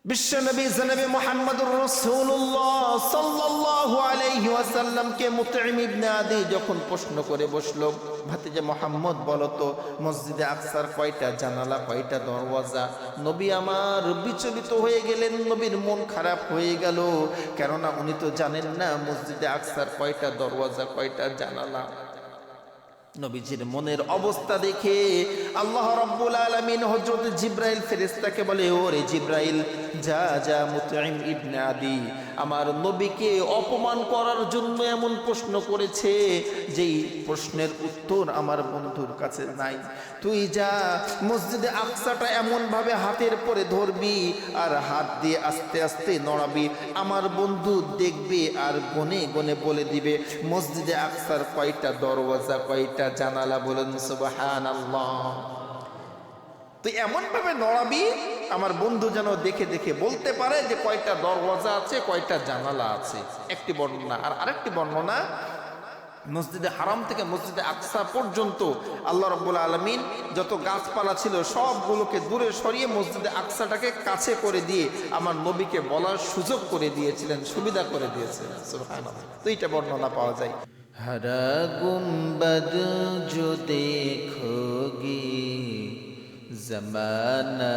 বিশ্বনবী জনাবে মুহাম্মদুর রাসূলুল্লাহ সাল্লাল্লাহু আলাইহি ওয়াসাল্লামকে মুতঈম ইবনে আদি যখন প্রশ্ন করে বসলো, ভাতিজা মুহাম্মদ বলো তো মসজিদে আকসার কয়টা জানালা, কয়টা দরওয়াজা? নবী আমার বিচলিত হয়ে গেলেন, নবীর মন খারাপ হয়ে গেল, কেননা উনি তো জানেন না মসজিদে আকসার কয়টা দরওয়াজা, কয়টা জানালা। নবীজির মনের অবস্থা দেখে আল্লাহ রাব্বুল আলামিন হযরত জিবরাইল ফেরেশতাকে বলে, ওরে জিবরাইল, যা যা মুতঈম ইবনে আদি আমার নবীকে অপমান করার জন্য এমন প্রশ্ন করেছে যেই প্রশ্নের উত্তর আমার বন্ধুর কাছে নাই। তুই যা মসজিদে আকসাটা এমন ভাবে হাতের পরে ধরবি আর হাত দিয়ে আস্তে আস্তে নড়াবি, আমার বন্ধু দেখবে আর গনে গনে বলে দিবে মসজিদে আকসার কয়টা দরওয়াজা, কয়টা জানালা। বলেন সুবহানাল্লাহ। তুই এমন ভাবে নড়াবি আমার বন্ধু যেন দেখে দেখে বলতে পারে যে কয়টা দরওয়াজা আছে, কয়টা জানালা আছে। একটি বর্ণনা। আর আরেকটি বর্ণনা, মসজিদে হারাম থেকে মসজিদে আকসা পর্যন্ত আল্লাহ রাব্বুল আলামিন যত গাছপালা ছিল সবগুলোকে দূরে সরিয়ে মসজিদে আকসাটাকে কাছে করে দিয়ে আমার নবীকে বলার সুযোগ করে দিয়েছিলেন, সুবিধা করে দিয়েছিলেন। সুবহানাল্লাহ। তো এইটা বর্ণনা পাওয়া যায়। हरा गुंबद जो देखोगी ज़माना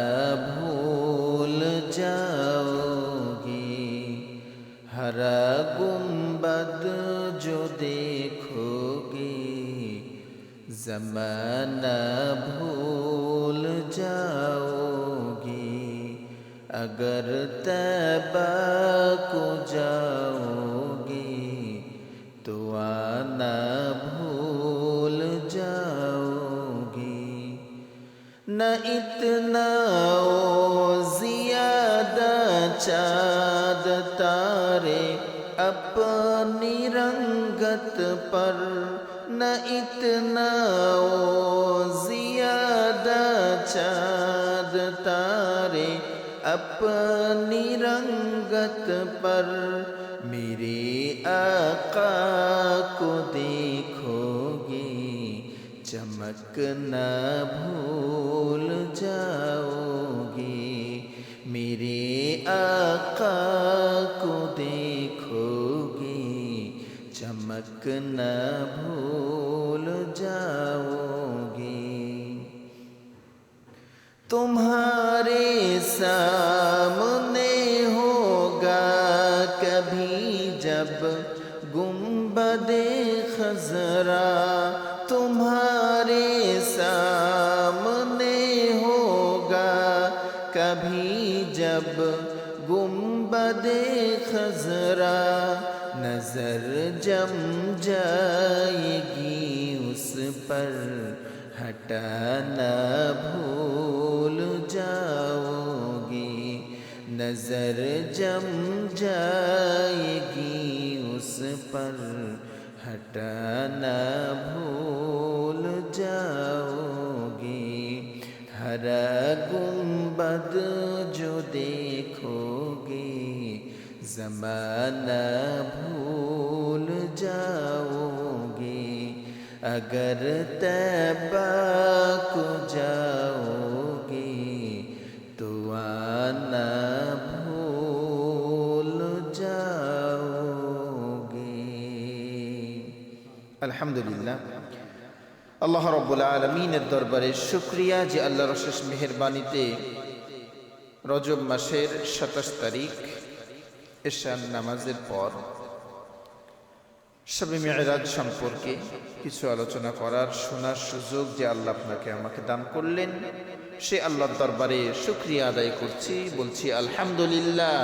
भूल जाओगी। हरा गुंबद जो देखोगी ज़माना भूल जाओगी। अगर तैबा को जाओगी तो आना भूल जाओगी। न इतना ओ ज़ियादा चाँद तारे अपनी रंगत पर, न इतना ओ ज़ियादा चाँद तारे अपनी रंगत पर। मेरे आका को देखोगे चमक न भूल जाओगे। मेरे आका को देखोगे चमक न भूल जाओगे। तुम्हारे सामने होगा कभी जब गुंबदे खजरा। तुम्हारे सामने होगा कभी जब गुंबदे खजरा। नजर जम जाएगी उस पर हटाना भूल जाओगी। नजर जम जाएगी उस पर हटाना भूल जाओगी। हरा गुंबद जो देखोगे ज़माना भूल जाओगे। अगर तैबा को जाओगे तो आना भूल जाओगे। আলহামদুলিল্লাহ, আল্লাহ রাব্বুল আলামিনের দরবারে শুকরিয়া যে আল্লাহর অশেষ মেহেরবানিতে রজব মাসের ২৭ তারিখ এশার নামাজের পর শবে মিরাজ সম্পর্কে কিছু আলোচনা করার, শোনার সুযোগ যে আল্লাহ আপনাকে আমাকে দান করলেন, সে আল্লাহর দরবারে শুকরিয়া আদায় করছি, বলছি আলহামদুলিল্লাহ।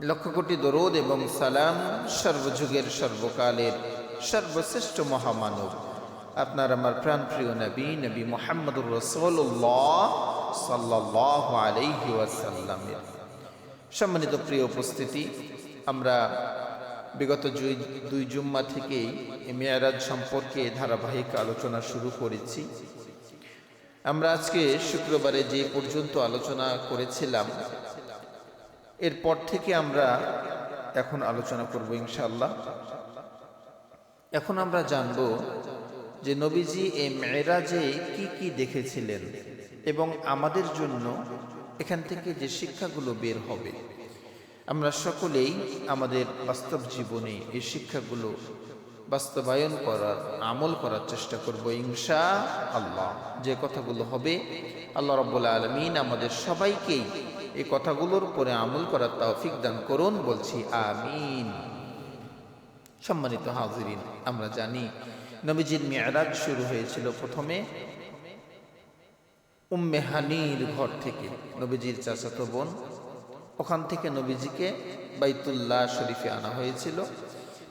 লক্ষ কোটি দরুদ এবং সালাম সর্বযুগের সর্বকালের সর্বশ্রেষ্ঠ মহামানব আপনার আমার প্রাণপ্রিয় নবী নবী মুহাম্মদুর রাসূলুল্লাহ সাল্লাল্লাহু আলাইহি ওয়াসাল্লামের। সম্মানিত প্রিয় উপস্থিতি, আমরা বিগত দুই জুম্মা থেকেই মেরাজ সম্পর্কে ধারাবাহিক আলোচনা শুরু করেছি। আমরা আজকে শুক্রবারে যে পর্যন্ত আলোচনা করেছিলাম এরপর থেকে আমরা এখন আলোচনা করব ইনশাআল্লাহ। এখন আমরা জানব যে নবীজি এই মেরাজে কি কি দেখেছিলেন এবং আমাদের জন্য এখান থেকে যে শিক্ষাগুলো বের হবে, আমরা সকলেই আমাদের বাস্তব জীবনে এই শিক্ষাগুলো বাস্তবায়ন করার, আমল করার চেষ্টা করব ইনশাআল্লাহ। যে কথাগুলো হবে, আল্লাহ রাব্বুল আলামিন আমাদের সবাইকেই এই কথাগুলোর উপরে আমল করার তৌফিক দান করুন, বলছি আমিন। সম্মানিত হাজিরিন, আমরা জানি নবীজির মিরাজ শুরু হয়েছিল প্রথমে উম্মে হানির ঘর থেকে, নবীজির চাচাতো বোন। ওখান থেকে নবীজিকে বাইতুল্লাহ শরীফে আনা হয়েছিল।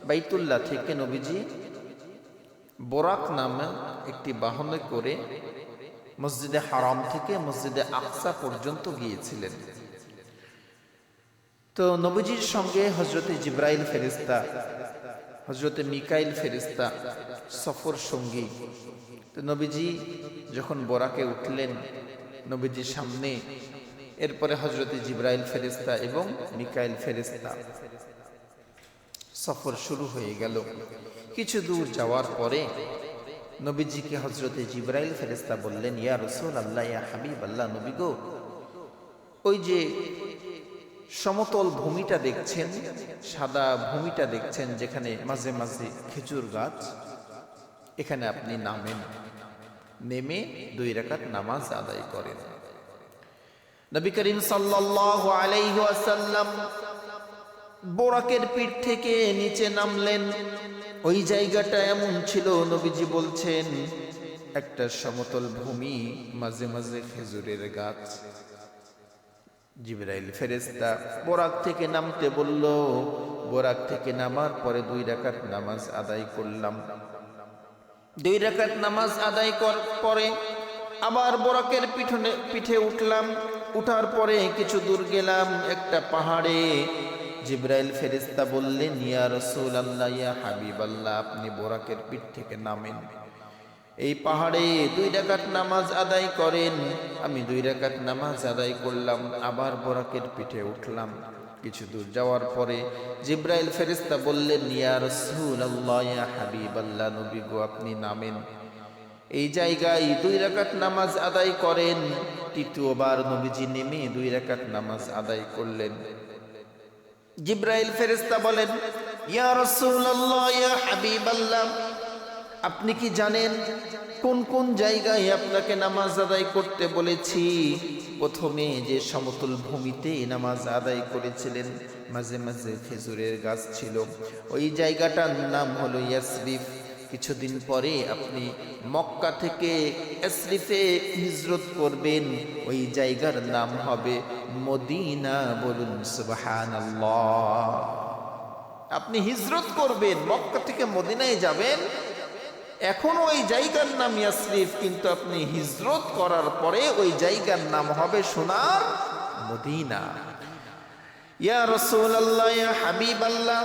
বাইতুল্লাহ থেকে নবীজি বোরাক নামে একটি বাহনে করে মসজিদে হারাম থেকে মসজিদে আকসা পর্যন্ত গিয়েছিলেন। তো নবীজির সঙ্গে হজরতে জিব্রাইল ফেরেশতা, হজরতে মিকাইল ফেরেশতা সফর সঙ্গী। তো নবীজি যখন বোরাকে উঠলেন নবীজির সামনে, এরপরে হজরতে জিব্রাইল ফেরেশতা এবং মিকাইল ফেরেশতা, সফর শুরু হয়ে গেল। কিছু দূর যাওয়ার পরে নবীজিকে হজরতে জিব্রাইল ফেরেশতা বললেন, ইয়া রাসূলুল্লাহ, ইয়া হাবিবাল্লাহ, নবী গো, ওই যে সমতল ভূমিটা দেখছেন, সাদা ভূমিটা দেখছেন, যেখানে মাঝে মাঝে খেজুর গাছ, এখানে আপনি নামেন, নেমে 2 রাকাত নামাজ আদায় করেন। নবী করিম সাল্লাল্লাহু আলাইহি ওয়াসাল্লাম বোরাকের পিঠ থেকে নিচে নামলেন। ওই জায়গাটা এমন ছিল, নবীজি বলছেন, একটা সমতল ভূমি, মাঝে মাঝে খেজুরের গাছ। জিবরাইল ফেরেশতা বোরাক থেকে নামতে বলল। বোরাক থেকে নামার পরে 2 রাকাত নামাজ আদায় করলাম। 2 রাকাত নামাজ আদায় পরে আবার বোরাকের পিঠে উঠলাম। উঠার পরে কিছু দূর গেলাম একটা পাহাড়ে। জিবরাইল ফেরেশতা বললেন, ইয়া রাসূলুল্লাহ, ইয়া হাবিবাল্লাহ, আপনি বোরাকের পিঠ থেকে নামেন, এই পাহাড়ে 2 রাকাত নামাজ আদায় করেন। আমি 2 রাকাত নামাজ আদায় করলাম, আবার বোরাকের পিঠে উঠলাম। কিছু দূর যাওয়ার পরে জিবরাইল ফেরেশতা বললেন, ইয়া রাসূলুল্লাহ, ইয়া হাবিবাল্লাহ, নবী গো, আপনি নামেন, এই জায়গায় 2 রাকাত নামাজ আদায় করেন। তৃতীয়বার নবীজি নেমে 2 রাকাত নামাজ আদায় করলেন। জিবরাইল ফেরেশতা বলেন, ইয়া রাসূলুল্লাহ, ইয়া হাবিবাল্লাহ, আপনি কি জানেন কোন কোন জায়গায় আপনাকে নামাজ আদায় করতে বলেছি? প্রথমে যে সমতল ভূমিতে নামাজ আদায় করেছিলেন, মাঝে মাঝে খেজুরের গাছ ছিল, ওই জায়গাটার নাম হলো ইয়াসরিফ। কিছুদিন পরে আপনি মক্কা থেকে ইয়াসরিফে হিজরত করবেন, ওই জায়গার নাম হবে মদিনা। বলুন সুবহানাল্লাহ। আপনি হিজরত করবেন, মক্কা থেকে মদিনায় যাবেন। এখন ওই জায়গার নাম ইয়াসরিফ, কিন্তু আপনি হিজরত করার পরে ওই জায়গার নাম হবে সোনার মদিনা। ইয়া রাসূলুল্লাহ, ইয়া হাবিবাল্লাহ,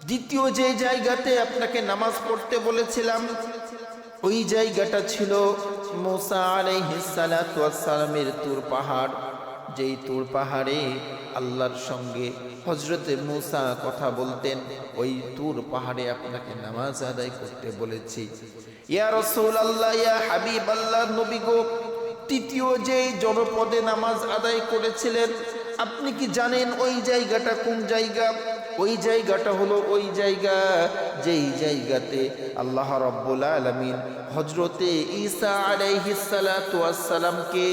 দ্বিতীয় যে জায়গাতে আপনাকে নামাজ পড়তে বলেছিলাম, ওই জায়গাটা ছিল মুসা আলাইহিস সালাতু ওয়াস সালামের তুর পাহাড়। যেই তুর পাহাড়ে আল্লাহর সঙ্গে হযরতে মুসা কথা বলতেন, ওই তুর পাহাড়ে আপনাকে নামাজ আদায় করতে বলেছি। ইয়া রাসূলুল্লাহ, ইয়া হাবিবাল্লাহ, নবী গো, তৃতীয় যে জনপদে নামাজ আদায় করেছিলেন, আপনি কি জানেন ওই জায়গাটা কোন জায়গা? ওই জায়গাটা হলো ওই জায়গা যেই জায়গাতে আল্লাহ রাব্বুল আলামিন হযরতে ঈসা আলাইহিস সালাতু ওয়াস সালামকে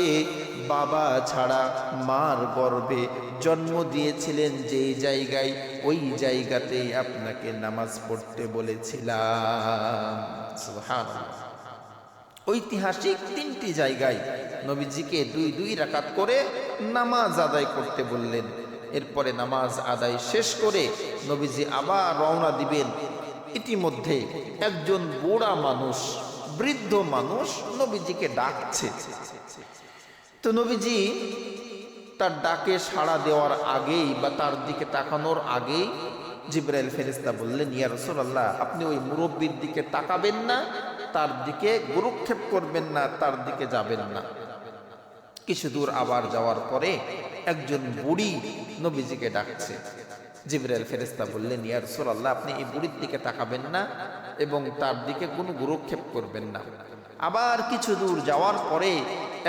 বাবা ছাড়া মার গর্ভে জন্ম দিয়েছিলেন, যেই জায়গায়, ওই জায়গাতেই আপনাকে নামাজ পড়তে বলেছিলাম। সুবহানাল্লাহ। ঐতিহাসিক 3টি জায়গায় নবীজিকে 2 রাকাত করে নামাজ আদায় করতে বললেন। এরপরে নামাজ আদায় শেষ করে নবীজি আবার রওনা দিবেন। ইতিমধ্যে একজন বুড়া মানুষ, বৃদ্ধ মানুষ নবীজিকে ডাকছে। তো নবীজি তার ডাকে সাড়া দেওয়ার আগেই বা তার দিকে তাকানোর আগেই জিবরাইল ফেরেশতা বললেন, ইয়া রাসূলুল্লাহ, আপনি ওই মুরব্বির দিকে তাকাবেন না, তার দিকে গুরুক্ষেপ করবেন না, তার দিকে যাবেন না। কিছু দূর আবার যাওয়ার পরে একজন বুড়ি নবীজিকে ডাকছে। জিবরাইল ফেরেশতা বললেন, ইয়া রাসূলুল্লাহ, আপনি এই বুড়ির দিকে তাকাবেন না এবং তার দিকে কোনো গুরুক্ষেপ করবেন না। আবার কিছু দূর যাওয়ার পরে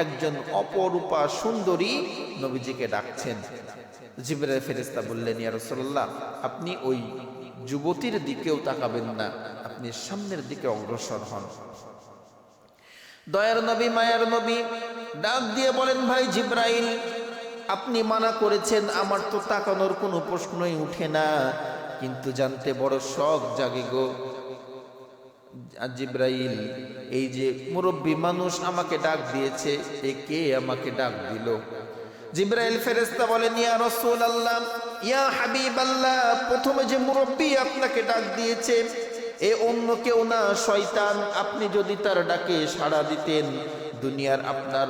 একজন অপরূপা সুন্দরী নবীজিকে ডাকছেন। জিবরাইল ফেরেশতা বললেন, ইয়া রাসূলুল্লাহ, আপনি ওই যুবতীর দিকেও তাকাবেন না, আপনি সামনের দিকে অগ্রসর হন। দয়ার নবী, মায়ার নবী ডাক দিয়ে বলেন, ভাই জিবরাইল, আপনি মানা করেছেন, আমার তো তাকানোর কোনো প্রশ্নই উঠে না, কিন্তু জানতে বড় শখ জাগে গো জিবরাইল, এই যে মুরব্বী মানুষ আমাকে ডাক দিয়েছে, এ কে আমাকে ডাক দিল? জিবরাইল ফেরেশতা বলেন, ইয়া রাসূলুল্লাহ, ইয়া হাবিবাল্লাহ, প্রথমে যে মুরব্বী আপনাকে ডাক দিয়েছে এ অন্য কেউ না, শয়তান। আপনি যদি তার ডাকে সাড়া দিতেন, দুনিয়ার আপনার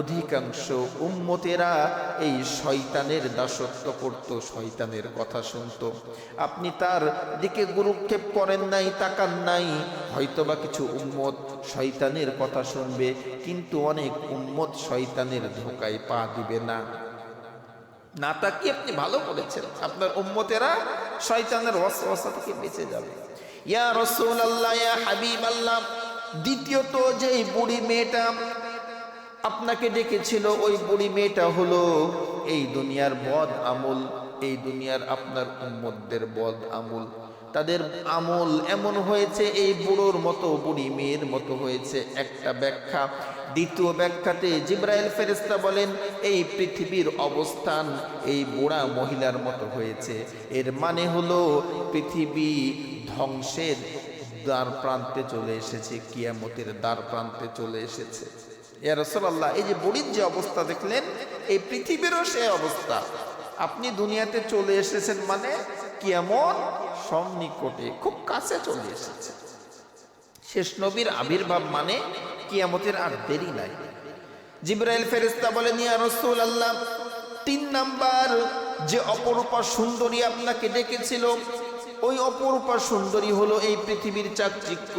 অধিকাংশ উম্মতেরা এই শয়তানের দাসত্ব করত, শয়তানের কথা শুনত। আপনি তার দিকে গুরুক্ষেপ করেন নাই, তাকান নাই। হয়তোবা কিছু উম্মত শয়তানের কথা শুনবে, কিন্তু অনেক উম্মত শয়তানের ধোঁকায় পা দিবে না। না তাকিয়ে আপনি ভালো করেছেন, আপনার উম্মতেরা শয়তানের ওয়াসওয়াসা থেকে বেঁচে যাবে। ইয়া রাসূলুল্লাহ, ইয়া হাবিবাল্লাহ, দ্বিতীয়ত যে বুড়ি মেয়েটা আপনাকে ডেকেছিল, ওই বুড়ি মেয়েটা হলো এই দুনিয়ার বদ আমল, এই দুনিয়ার আপনার উম্মতদের বদ আমল। তাদের আমল এমন হয়েছে, এই বুড়োর মতো, বুড়ি মেয়ের মতো হয়েছে, একটা ব্যাখ্যা। দ্বিতীয় ব্যাখ্যাতে জিবরাইল ফেরেশতা বলেন, এই পৃথিবীর অবস্থান এই বুড়া মহিলার মতো হয়েছে। এর মানে হলো পৃথিবী ধ্বংসের দ্বার প্রান্তে চলে এসেছে, কিয়ামতের দ্বার প্রান্তে চলে এসেছে। ইয়া রাসূলুল্লাহ, এই যে বুড়ির যে অবস্থা দেখলেন, এই পৃথিবীরও সে অবস্থা। আপনি দুনিয়াতে চলে এসেছেন মানে কিয়ামত সন্নিকটে, খুব কাছে চলে এসেছে। শেষ নবীর আবির্ভাব মানে কিয়ামতের আর দেরি নাই। জিবরাইল ফেরেশতা বলেন, ইয়া রাসূলুল্লাহ, 3 নাম্বার যে অপরূপা সুন্দরী আপনাকে ডেকেছিল, ওই অপরূপা সুন্দরী হলো এই পৃথিবীর চাকচিক্য,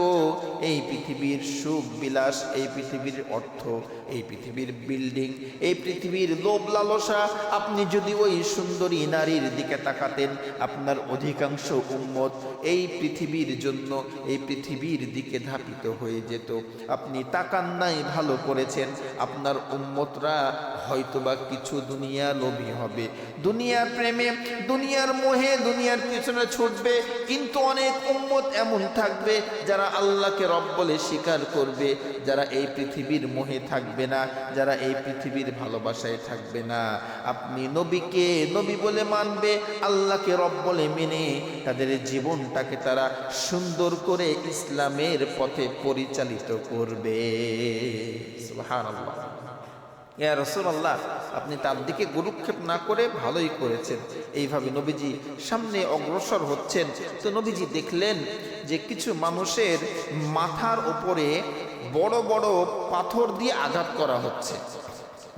এই পৃথিবীর সুখ বিলাস, এই পৃথিবীর অর্থ, এই পৃথিবীর বিল্ডিং, এই পৃথিবীর লোভ লালসা। আপনি যদি ওই সুন্দরী নারীর দিকে তাকাতেন, আপনার অধিকাংশ উম্মত এই পৃথিবীর জন্য এই পৃথিবীর দিকে ধাপিত হয়ে যেত। আপনি তাকান নাই, ভালো করেছেন। আপনার উম্মতরা হয়তোবা কিছু দুনিয়া লোভী হবে, দুনিয়ার প্রেমে, দুনিয়ার মোহে, দুনিয়ার পিছনে ছুটবে, কিন্তু অনেক উম্মত এমন থাকবে যারা আল্লাহকে রব বলে স্বীকার করবে, যারা এই পৃথিবীর মোহে থাকবে না, যারা এই পৃথিবীর ভালোবাসায় থাকবে না। আপনি নবীকে নবী বলে মানবে, আল্লাহকে রব বলে মেনে তাদের জীবনটাকে তারা সুন্দর করে ইসলামের পথে পরিচালিত করবে। সুবহানাল্লাহ। ইয়া রাসূলুল্লাহ, আপনি তার দিকে গুরুক্ষেপ না করে ভালোই করেছেন। এইভাবে নবীজি সামনে অগ্রসর হচ্ছেন, তো নবীজি দেখলেন যে কিছু মানুষের মাথার উপরে বড় বড় পাথর দিয়ে আঘাত করা হচ্ছে,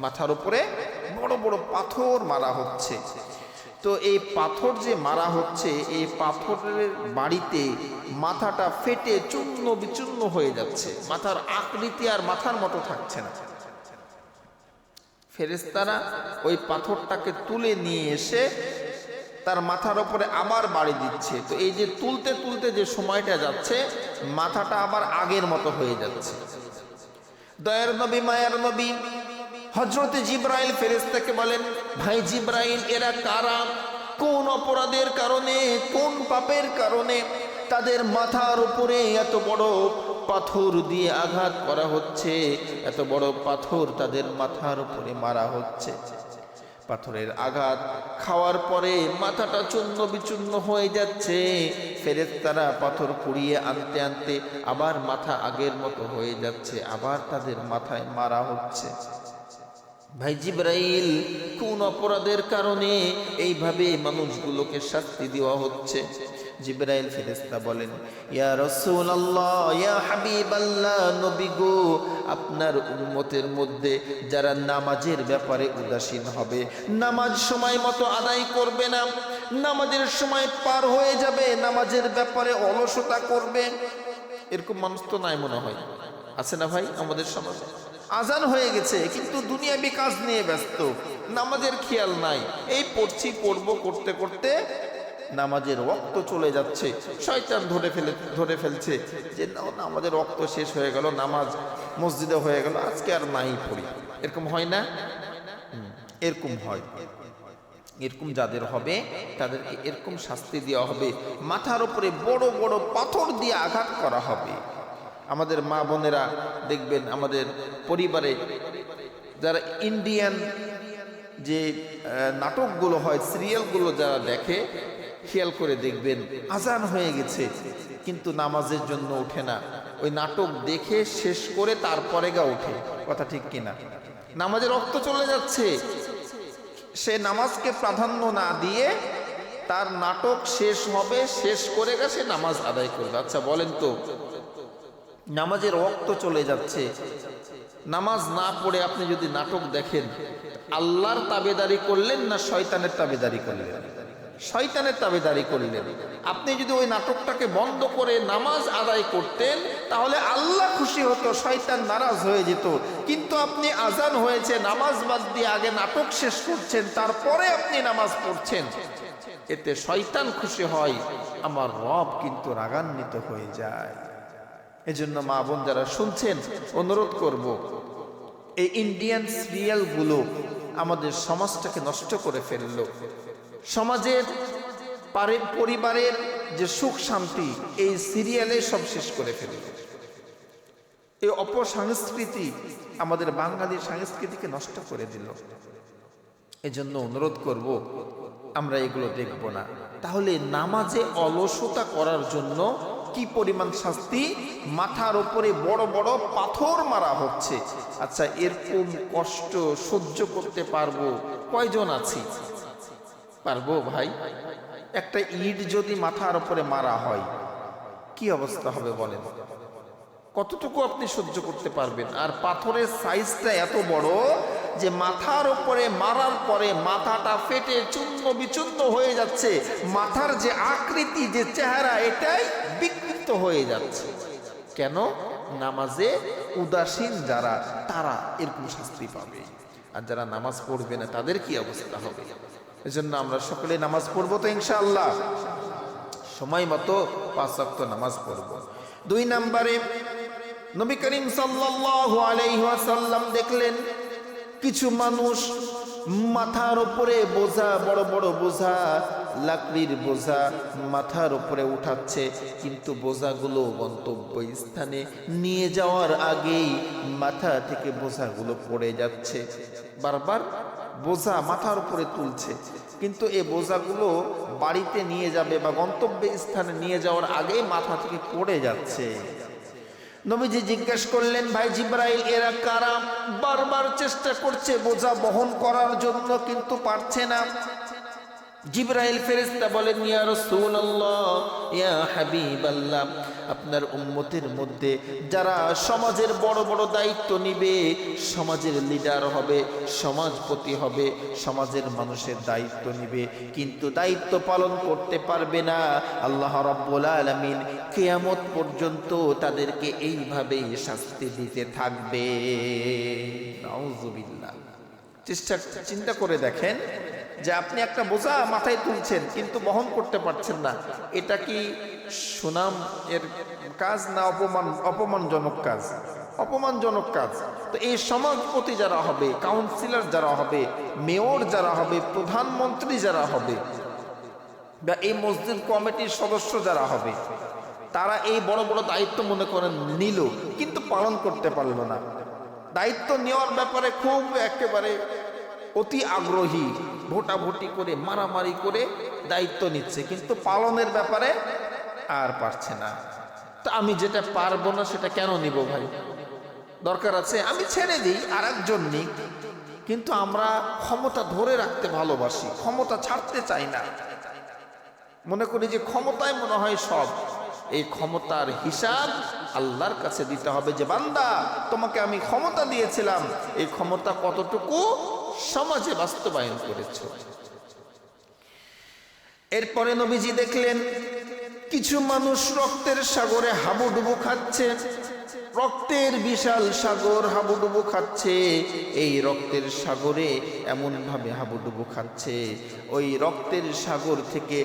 মাথার উপরে বড় বড় পাথর মারা হচ্ছে। তো এই পাথর যে মারা হচ্ছে, এই পাথরের বাড়িতে মাথাটা ফেটে চূর্ণ বিচূর্ণ হয়ে যাচ্ছে, মাথার আকৃতি আর মাথার মতো থাকছে না। ফেরেশতারা ওই পাথরটাকে তুলে নিয়ে এসে তার মাথার উপরে আবার বাড়ি দিচ্ছে। তো এই যে তুলতে তুলতে যে সময়টা যাচ্ছে, মাথাটা আবার আগের মতো হয়ে যাচ্ছে। দয়ার নবী, মায়ার নবী হযরতে জিবরাইল ফেরেশতাকে বলেন, ভাই জিবরাইল, এরা কারা? কোন অপরাধের কারণে, কোন পাপের কারণে তাদের মাথার উপরে এত বড় পাথর দিয়ে আঘাত করা হচ্ছে, এত বড় পাথর তাদের মাথার উপরে মারা হচ্ছে? পাথরের আঘাত খাওয়ার পরে মাথাটা চূর্ণ বিচূর্ণ হয়ে যাচ্ছে। ফেরেশতারা পাথর কুড়িয়ে আনতে আনতে আবার মাথা আগের মতো হয়ে যাচ্ছে, আবার তাদের মাথায় মারা হচ্ছে। ভাই জিবরাইল, কোন অপরাধের কারণে এইভাবে মানুষগুলোকে শাস্তি দেওয়া হচ্ছে? জিবরাইল ফেরেশতা বলেন, ইয়া রাসূলুল্লাহ, ইয়া হাবিবাল্লাহ, নবী গো, আপনার উম্মতের মধ্যে যারা নামাজের ব্যাপারে উদাসীন হবে, নামাজ সময় মতো আদায় করবে না, নামাজের সময় পার হয়ে যাবে, নামাজের ব্যাপারে অলসতা করবে, এরকম মানুষ তো নাই মনে হয়, আছে না ভাই আমাদের সমাজে? আজান হয়ে গেছে কিন্তু দুনিয়াবি কাজ নিয়ে ব্যস্ত, নামাজের খেয়াল নাই। এই পড়ছি পড়বো করতে করতে নামাজের ওয়াক্ত চলে যাচ্ছে, শয়তান ধরে ফেলছে যে না, আমাদের ওয়াক্ত শেষ হয়ে গেল, নামাজ মসজিদে হয়ে গেল, আজকে আর নাই পড়ি। এরকম হয় না? এরকম হয়। এরকম যাদের হবে তাদেরকে এরকম শাস্তি দেওয়া হবে, মাথার উপরে বড় বড় পাথর দিয়ে আঘাত করা হবে। আমাদের মা বোনেরা দেখবেন, আমাদের পরিবারে যারা ইন্ডিয়ান যে নাটকগুলো হয়, সিরিয়ালগুলো যারা দেখে, খেয়াল করে দেখবেন আজান হয়ে গেছে কিন্তু নামাজের জন্য ওঠে না। ওই নাটক দেখে শেষ করে তারপরে ওঠে। কথা ঠিক কিনা? নামাজের রক্ত চলে যাচ্ছে, সে নামাজকে প্রাধান্য না দিয়ে তার নাটক শেষ হবে, শেষ করে সে নামাজ আদায় করবে। আচ্ছা বলেন তো, নামাজের রক্ত চলে যাচ্ছে, নামাজ না পড়ে আপনি যদি নাটক দেখেন, আল্লাহর তাবেদারি করলেন না শয়তানের তাবেদারি করলেন? শয়তানের তাবেদারি করলেন। আপনি যদি ওই নাটকটাকে বন্ধ করে নামাজ আদায় করতেন তাহলে আল্লাহ খুশি হতো, শয়তান নারাজ হয়ে যেত। কিন্তু আপনি আজান হয়েছে, নামাজ বাদ দিয়ে আগে নাটক শেষ করছেন, তারপরে আপনি নামাজ পড়ছেন। এতে শয়তান খুশি হয়, আমার রব কিন্তু রাগান্বিত হয়ে যায়। এজন্য মা বোন যারা শুনছেন, অনুরোধ করব, এই ইন্ডিয়ান সিরিয়ালগুলো আমাদের সমাজটাকে নষ্ট করে ফেললো। সমাজের পরিবারের যে সুখ শান্তি এই সিরিয়ালে সব শেষ করে ফেলল। এই অপসংস্কৃতি আমাদের বাঙালির সংস্কৃতিকে নষ্ট করে দিল। এজন্য অনুরোধ করব, আমরা এগুলো দেখব না। তাহলে নামাজে অলসতা করার জন্য কি পরিমাণ শাস্তি! মাথার উপরে বড় বড় পাথর মারা হচ্ছে। আচ্ছা, এরকম কষ্ট সহ্য করতে পারবো কয়জন আছি? পারবো ভাই? একটা ইট যদি মাথার উপরে মারা হয় কি অবস্থা হবে বলেন? কতটুকু আপনি সহ্য করতে পারবেন? আর পাথরের সাইজটা এত বড় যে মাথার উপরে মারার পরে মাথাটা ফেটে চূর্ণ বিচূর্ণ হয়ে যাচ্ছে, মাথার যে আকৃতি, যে চেহারা, এটাই বিকৃত হয়ে যাচ্ছে। কেন? নামাজে উদাসীন যারা, তারা এরকম শাস্তি পাবে। আর যারা নামাজ পড়বে না তাদের কি অবস্থা হবে? এজন্য আমরা সকলে নামাজ পড়বো তো ইনশাআল্লাহ, সময় মতো 5 ওয়াক্ত নামাজ পড়বো। 2 নম্বরে নবী করিম সাল্লাল্লাহু আলাইহি ওয়াসাল্লাম দেখলেন কিছু মানুষ মাথার উপরে বোঝা, বড় বড় বোঝা, লাকড়ির বোঝা মাথার উপরে উঠাচ্ছে, কিন্তু বোঝাগুলো গন্তব্য স্থানে নিয়ে যাওয়ার আগেই মাথা থেকে বোঝাগুলো পড়ে যাচ্ছে। বারবার বোঝা মাথার উপরে তুলছে, কিন্তু এই বোঝাগুলো বাড়িতে নিয়ে যাবে বা গন্তব্য স্থানে নিয়ে যাওয়ার আগেই মাথা থেকে পড়ে যাচ্ছে। নবীজি জিজ্ঞেস করলেন, ভাই জিবরাইল, এরা কারা? বারবার চেষ্টা করছে বোঝা বহন করার জন্য কিন্তু পারছে না। জিবরাইল ফেরেশতা বলেন, ইয়া রাসূলুল্লাহ, ইয়া হাবিবাল্লাহ, আপনার উম্মতের মধ্যে যারা সমাজের বড় বড় দায়িত্ব নিবে, সমাজের লিডার হবে, সমাজপতি হবে, সমাজের মানুষের দায়িত্ব নিবে, কিন্তু দায়িত্ব পালন করতে পারবে না, আল্লাহ রাব্বুল আলামিন কিয়ামত পর্যন্ত তাদেরকে এইভাবেই শাস্তি দিতে থাকবে। নাউযুবিল্লাহ। চিন্তা করে দেখেন যে আপনি একটা বোঝা মাথায় তুলছেন কিন্তু বহন করতে পারছেন না। এটা কি সুনাম এর কাজ না অপমানজনক কাজ? অপমানজনক কাজ। তো এই সমাজপতি যারা হবে, কাউন্সিলর যারা হবে, মেয়র যারা হবে, প্রধানমন্ত্রী যারা হবে, বা এই মসজিদ কমিটির সদস্য যারা হবে, তারা এই বড় বড় দায়িত্ব মনে করেন নিল কিন্তু পালন করতে পারলো না। দায়িত্ব নেওয়ার ব্যাপারে খুব একেবারে অতি আগ্রহী, ভোটাভুটি করে মারামারি করে দায়িত্ব নিচ্ছে, কিন্তু পালনের ব্যাপারে আর পারছে না। তো আমি যেটা পারবো না সেটা কেন নিব ভাই? দরকার আছে আমি ছেড়ে দিই, আর একজন নিক। কিন্তু আমরা ক্ষমতা ধরে রাখতে ভালোবাসি, ক্ষমতা ছাড়তে চাই না। মনে করি যে ক্ষমতায় মনে হয় সব। এই ক্ষমতার হিসাব আল্লাহর কাছে দিতে হবে যে বান্দা, তোমাকে আমি ক্ষমতা দিয়েছিলাম, এই ক্ষমতা কতটুকু সমাজে বাস্তবায়ন করেছ। এরপরে নবীজি দেখলেন কিছু মানুষ রক্তের সাগরে হাবুডুবু খাচ্ছে, রক্তের বিশাল সাগর হাবুডুবু খাচ্ছে। এই রক্তের সাগরে এমন ভাবে হাবুডুবু খাচ্ছে, ওই রক্তের সাগর থেকে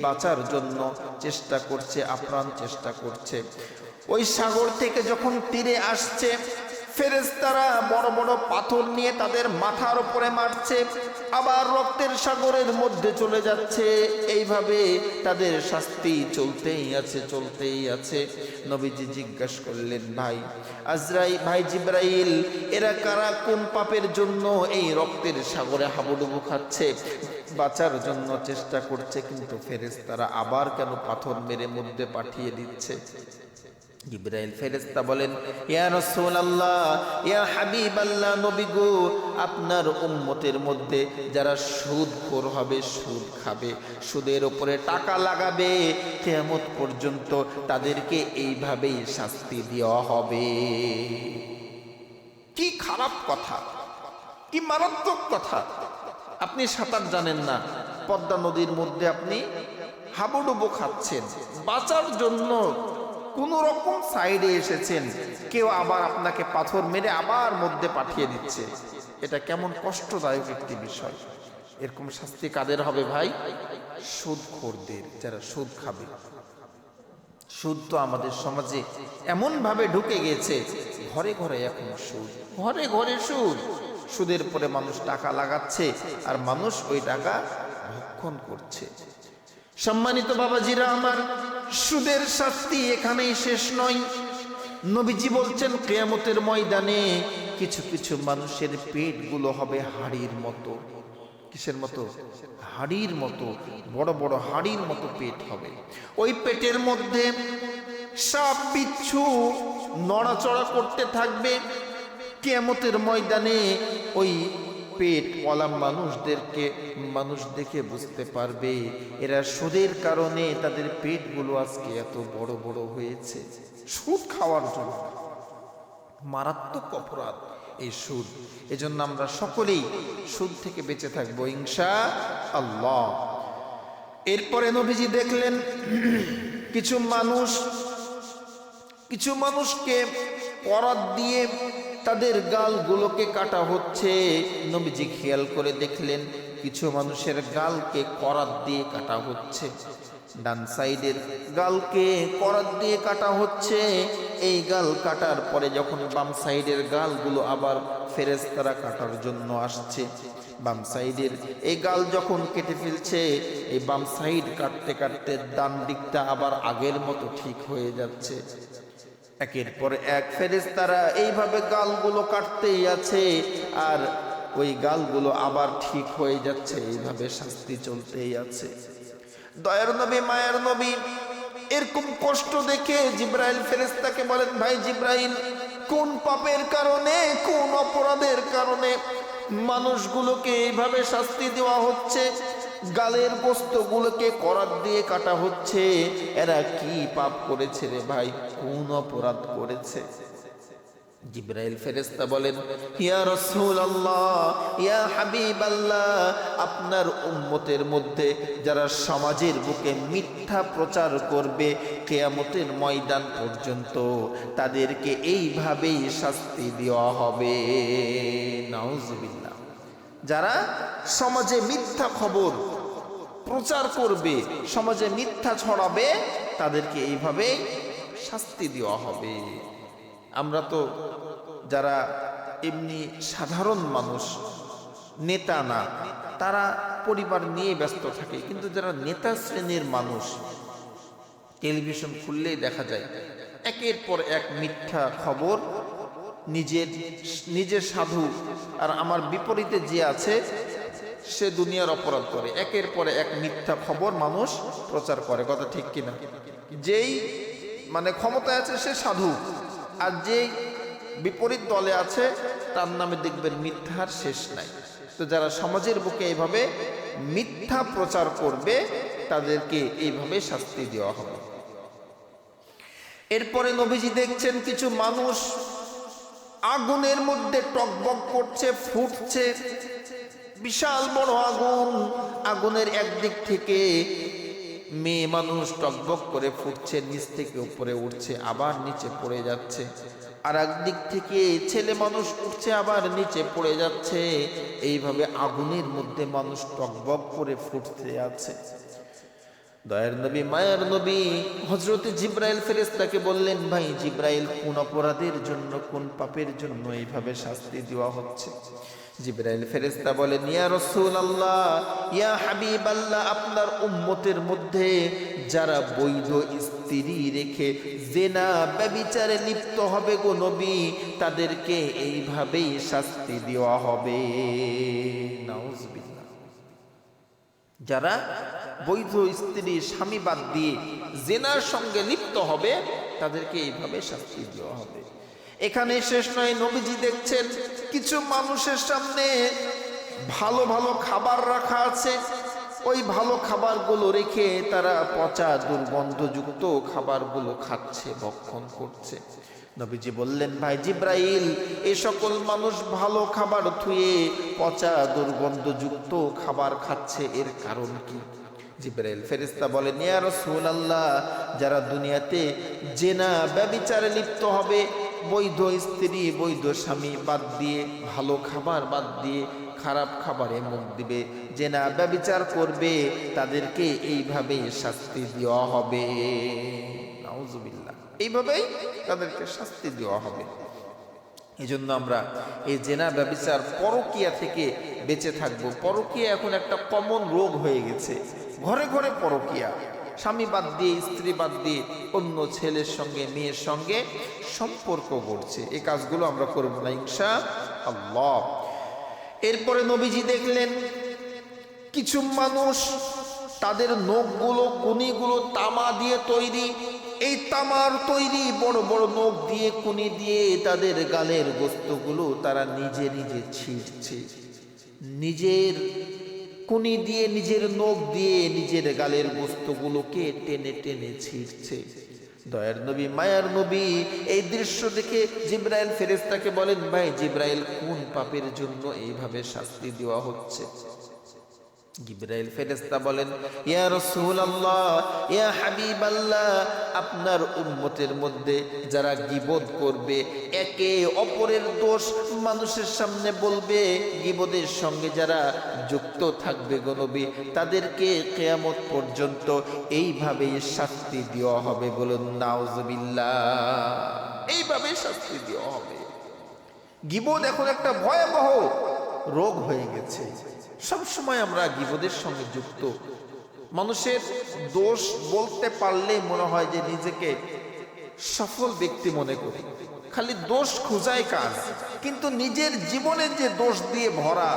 বাঁচার জন্য চেষ্টা করছে, আপ্রাণ চেষ্টা করছে। ওই সাগর থেকে যখন তীরে আসছে, ফেরেশতারা বড় বড় পাথর নিয়ে তাদের মাথার উপরে মারছে, আবার রক্তের সাগরের মধ্যে চলে যাচ্ছে। এইভাবে তাদের শাস্তি চলতেই আছে। নবীজি জিজ্ঞাসা করলেন, ভাই জিব্রাইল, এরা কারা, কোন পাপের জন্য এই রক্তের সাগরে হাবুডুবু খাচ্ছে, বাঁচার জন্য চেষ্টা করছে, কিন্তু ফেরেশতারা আবার কেন পাথর মেরে মধ্যে পাঠিয়ে দিচ্ছে? জিবরাইল ফেরেশতা বলেন, ইয়া রাসূলুল্লাহ, ইয়া হাবিবাল্লাহ, নবী গো, আপনার উম্মতের মধ্যে যারা সুদখোর হবে, সুদ খাবে, সুদের উপরে টাকা লাগাবে, কিয়ামত পর্যন্ত তাদেরকে এইভাবেই শাস্তি দেওয়া হবে। কি খারাপ কথা, কি মারাত্মক কথা! আপনি সাঁতার জানেন না, পদ্মা নদীর মধ্যে আপনি হাবুডুবু খাচ্ছেন, বাঁচার জন্য কোন রকম সাইডে এসেছেন, কেউ আবার আপনাকে পাথর মেরে আবার মধ্যে পাঠিয়ে দিচ্ছে। এটা কেমন কষ্টদায়ক একটি বিষয়। এরকম শাস্তি কাদের হবে ভাই? সুদখোরদের, যারা সুদ খাবে। সুদ তো আমাদের সমাজে এমন ভাবে ঢুকে গেছে, ঘরে ঘরে এখন সুদ, ঘরে ঘরে সুদ। সুদের পরে মানুষ টাকা লাগাচ্ছে আর মানুষ ওই টাকা ভক্ষণ করছে। সম্মানিত বাবাজিরা আমার, সুদের শাস্তি এখানেই শেষ নয়। নবীজি বলছেন, কিয়ামতের ময়দানে কিছু কিছু মানুষের পেটগুলো হবে হাড়ির মতো। কিসের মতো? হাড়ির মতো, বড় বড় হাড়ির মতো পেট হবে। ওই পেটের মধ্যে সাপ বিচ্ছু নড়াচড়া করতে থাকবে। কিয়ামতের ময়দানে ওই পেটওয়ালা মানুষ দেখে বুঝতে পারবে এরা সুদের কারণে তাদের পেটগুলো আজকে এত বড় বড় হয়েছে, সুদ খাওয়ার জন্য। মারাত্মক অপরাধ এই সুদ। এজন্য আমরা সকলেই সুদ থেকে বেঁচে থাকবো ইনশাআল্লাহ। এরপরে নবীজি দেখলেন কিছু মানুষকে করাত দিয়ে তাদের গালগুলোকে কাটা হচ্ছে। নবীজি খেয়াল করে দেখলেন কিছু মানুষের গালকে করাত দিয়ে কাটা হচ্ছে। ডান সাইডের গালকে করাত দিয়ে কাটা হচ্ছে। এই গাল কাটার পরে যখন বাম সাইডের গালগুলো আবার ফেরেশতারা কাটার জন্য আসছে, বাম সাইডের এই গাল যখন কেটে ফেলছে, এই বাম সাইড কাটতে কাটতে ডান দিকটা আবার আগের মতো ঠিক হয়ে যাচ্ছে। একের পর এক ফেরেশতারা এইভাবে গালগুলো কাটতেই আছে, আর ওই গালগুলো আবার ঠিক হয়ে যাচ্ছে। এইভাবে শাস্তি চলতেই আছে। দয়ার নবী, মায়ার নবী এরকম কষ্ট দেখে জিব্রাইল ফেরেশতাকে বলেন, ভাই জিব্রাইল, কোন পাপের কারণে, কোন অপরাধের কারণে মানুষগুলোকে এইভাবে শাস্তি দেওয়া হচ্ছে? গালের গোস্তগুলোকে করাত দিয়ে কাটা হচ্ছে। এরা কি পাপ করেছে রে ভাই, কোন অপরাধ করেছে? জিবরাইল ফেরেশতা বলেন, ইয়া রাসূলুল্লাহ, ইয়া হাবিবাল্লাহ, আপনার উম্মতের মধ্যে যারা সমাজের বুকে মিথ্যা প্রচার করবে কিয়ামতের ময়দান পর্যন্ত, তাদেরকে এইভাবেই শাস্তি দেওয়া হবে। নাউজুবিল্লাহ। যারা সমাজে মিথ্যা খবর প্রচার করবে, সমাজে মিথ্যা ছড়াবে, তাদেরকে এইভাবে শাস্তি দেওয়া হবে। আমরা তো যারা এমনি সাধারণ মানুষ, নেতা না, তারা পরিবার নিয়ে ব্যস্ত থাকে, কিন্তু যারা নেতা শ্রেণীর মানুষ, টেলিভিশন খুললেই দেখা যায় একের পর এক মিথ্যা খবর। নিজের সাধু আর আমার বিপরীতে যে আছে সে দুনিয়ার অপরাধ করে, একের পর এক মিথ্যা খবর মানুষ প্রচার করে। কথা ঠিক কিনা? যেই ক্ষমতায় আছে সে সাধু, আর যেই বিপরীত দলে আছে তার নামে দেখবেন মিথ্যার শেষ নাই। তো যারা সমাজের বুকে এইভাবে মিথ্যা প্রচার করবে, তাদেরকে এইভাবে শাস্তি দেওয়া হবে। এরপরে নবীজি দেখছেন কিছু মানুষ আগুনের মধ্যে টকবক করছে, ফুটছে, বিশাল বড় আগুন। আগুনের একদিক থেকে মেয়ে মানুষ টকবক করে ফুটছে, নিচ থেকে উপরে উঠছে, আবার নিচে পড়ে যাচ্ছে। আর একদিক থেকে ছেলে মানুষ উঠছে, আবার নিচে পড়ে যাচ্ছে। এইভাবে আগুনের মধ্যে মানুষ টকবক করে ফুটতে আছে। দয়ার নবী মায়ার নবী হযরতে জিব্রাইল ফেরেশতাকে বললেন, ভাই জিব্রাইল, কোন অপরাধের জন্য, কোন পাপের জন্য এইভাবে শাস্তি দেওয়া হচ্ছে? জিব্রাইল ফেরেশতা বলেন, ইয়া রাসূলুল্লাহ, ইয়া হাবিবাল্লাহ, আপনার উম্মতের মধ্যে যারা বৈধ স্ত্রী রেখে জিনা ব্যভিচারে লিপ্ত হবে গো নবী, তাদেরকে এইভাবেই শাস্তি দেওয়া হবে। নাউজুবিল্লাহ। যারা বৈধ স্ত্রী স্বামী বাদ দিয়ে জিনার সঙ্গে লিপ্ত হবে, তাদেরকে এইভাবে শাস্তি দেওয়া হবে। এখানে শেষ নয়, নবীজি দেখছেন কিছু মানুষের সামনে ভালো ভালো খাবার রাখা আছে, ওই ভালো খাবারগুলো রেখে তারা পচা দুর্গন্ধযুক্ত খাবারগুলো খাচ্ছে, ভক্ষণ করছে। নবীজি বললেন, ভাই জিব্রাইল, এ সকল মানুষ ভালো খাবার থুয়ে পচা দুর্গন্ধযুক্ত খাবার খাচ্ছে, এর কারণ কি? জিব্রাইল ফেরেশতা বলেন, ইয়া রাসূলুল্লাহ, যারা দুনিয়াতে জিনা ব্যভিচারে লিপ্ত হবে, বৈধ স্ত্রী বৈধ স্বামী বাদ দিয়ে, ভালো খাবার বাদ দিয়ে খারাপ খাবারে মুখ দিবে, জিনা ব্যভিচার করবে, তাদেরকে এইভাবেই শাস্তি দেওয়া হবে। নাউজুবিল্লাহ। এইভাবেই তাদেরকে শাস্তি দেওয়া হবে। এই জন্য আমরা এই জিনা ব্যভিচার পরকীয়া থেকে বেঁচে থাকবো। পরকীয়া এখন একটা কমন রোগ হয়ে গেছে, ঘরে ঘরে পরকীয়া। স্বামী বাদ দিয়ে, স্ত্রী বাদ দিয়ে অন্য ছেলের সঙ্গে মেয়ের সঙ্গে সম্পর্ক করছে। এই কাজগুলো আমরা করব না ইনশাআল্লাহ। এরপরে নবীজি দেখলেন কিছু মানুষ তাদের নখগুলো, কুনিগুলো তামা দিয়ে তৈরি। এই তামার তৈরি বড় বড় নখ দিয়ে, কুনি দিয়ে তাদের গালের গোস্তগুলো তারা নিজে নিজে ছিঁড়ছে। নিজের কুনি দিয়ে, নিজের নখ দিয়ে নিজের গালের গোস্তগুলোকে টেনে টেনে ছিঁড়ছে। দয়ার নবী মায়ার নবী এই দৃশ্য দেখে জিব্রাইল ফেরেশতাকে বলেন, ভাই জিব্রাইল, কোন পাপের জন্য এইভাবে শাস্তি দেওয়া হচ্ছে? জিব্রাইল ফেরেশতা বলেন, ইয়া রাসূলুল্লাহ, ইয়া হাবিবাল্লাহ, আপনার উম্মতের মধ্যে যারা গীবত করবে, একে অপরের দোষ মানুষের সামনে বলবে, গীবতের সঙ্গে যারা যুক্ত থাকবে গো নবী, তাদেরকে কিয়ামত পর্যন্ত এইভাবেই শাস্তি দেওয়া হবে। বলুন নাউজুবিল্লাহ। এইভাবে শাস্তি দেওয়া হবে। গীবত এখন একটা ভয়াবহ রোগ হয়ে গেছে। সব সময় আমরা গীবতের সঙ্গে যুক্ত। মানুষের দোষ বলতে পারলে মনে হয় যে নিজেকে সফল ব্যক্তি মনে করি। খালি দোষ খোঁজাই কাজ, কিন্তু নিজের জীবনের যে দোষ দিয়ে ভরা,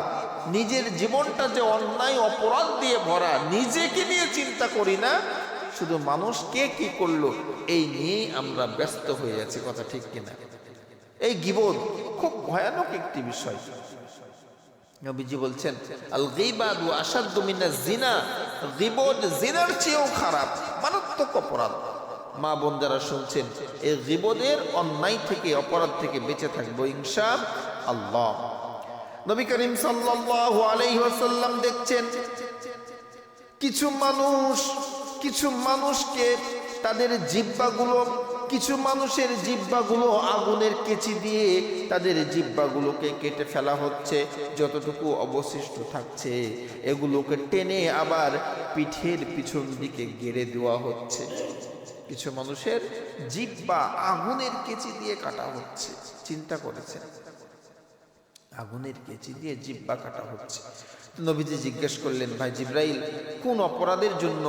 নিজের জীবনটা যে অন্যায় অপরাধ দিয়ে ভরা, নিজেকে নিয়ে চিন্তা করি না, শুধু মানুষ কে কি করলো এই নিয়েই আমরা ব্যস্ত হয়ে আছি। কথা ঠিক কিনা? এই গীবত খুব ভয়ানক একটি বিষয়। নবীজি বলছেন, আল গীবাতু আশাদ্দু মিনাজ জিনা, গীবত জিনার চেয়েও খারাপ, মারাত্মক অপরাধ। মা বোন যারা শুনছেন, এই গীবতের অন্যায় থেকে, অপরাধ থেকে বেঁচে থাকবো ইনশাআল্লাহ। নবী করিম সাল্লাল্লাহু আলাইহি ওয়াসাল্লাম দেখছেন কিছু মানুষকে তাদের জিহ্বাগুলো, কিছু মানুষের জিহ্বাগুলো আগুনের কেচি দিয়ে তাদের জিহ্বাগুলোকে কেটে ফেলা হচ্ছে। যতটুকু অবশিষ্ট থাকছে এগুলোকে টেনে আবার পিঠের পিছন দিকে গেড়ে দেওয়া হচ্ছে। কিছু মানুষের জিহ্বা আগুনের কেচি দিয়ে কাটা হচ্ছে। চিন্তা করেছেন? আগুনের কেচি দিয়ে জিহ্বা কাটা হচ্ছে। নবীজি জিজ্ঞেস করলেন, ভাই জিব্রাইল, কোন অপরাধের জন্য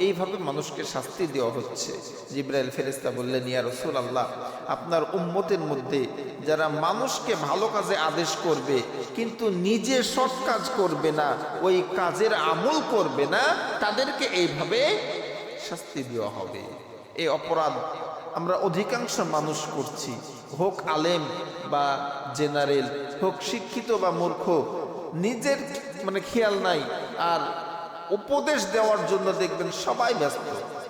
এইভাবে মানুষকে শাস্তি দেওয়া হচ্ছে? জিব্রাইল ফেরেশতা বললেন, ইয়া রাসূলুল্লাহ, আপনার উম্মতের মধ্যে যারা মানুষকে ভালো কাজে আদেশ করবে কিন্তু নিজে সৎ কাজ করবে না, ওই কাজের আমল করবে না, তাদেরকে এইভাবে শাস্তি দেওয়া হবে। এই অপরাধ আমরা অধিকাংশ মানুষ করছি, হোক আলেম বা জেনারেল, হোক শিক্ষিত বা মূর্খ, নিজের খেয়াল নাই, আর উপদেশ দেওয়ার জন্য দেখবেন সবাই ব্যস্ত।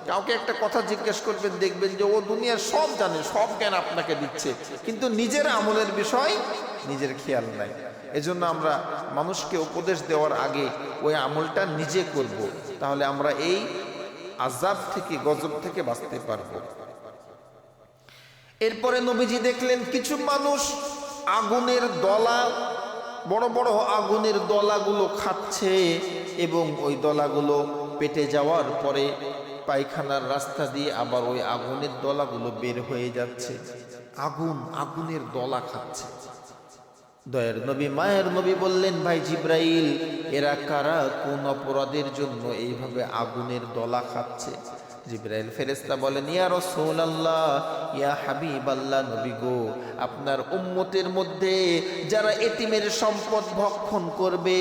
কাউকে একটা কথা জিজ্ঞেস করবেন, দেখবেন যে ও দুনিয়ার সব জানে, সব জ্ঞান আপনাকে দিচ্ছে, কিন্তু নিজের আমলের বিষয় নিজের খেয়াল নাই। এজন্য আমরা মানুষকে উপদেশ দেওয়ার আগে ওই আমলটা নিজে করব, তাহলে আমরা এই আযাব থেকে, গজব থেকে বাঁচতে পারবো। এরপরে নবীজি দেখলেন কিছু মানুষ আগুনের দলা, বড় বড় আগুনের দলাগুলো খাচ্ছে এবং ওই দলাগুলো পেটে যাওয়ার পরে পায়খানার রাস্তা দিয়ে আবার ওই আগুনের দলাগুলো বের হয়ে যাচ্ছে, আগুনের দলা খাচ্ছে। দয়ার নবী মায়ের নবী বললেন, ভাই জিব্রাইল, এরা কারা, কোন অপরাধের জন্য এইভাবে আগুনের দলা খাচ্ছে? জিব্রাইল ফেরেশতা বলেন, ইয়া রাসূলুল্লাহ, ইয়া হাবিবাল্লাহ, নবী গো, আপনার উম্মতের মধ্যে যারা এতিমের সম্পদ ভক্ষণ করবে,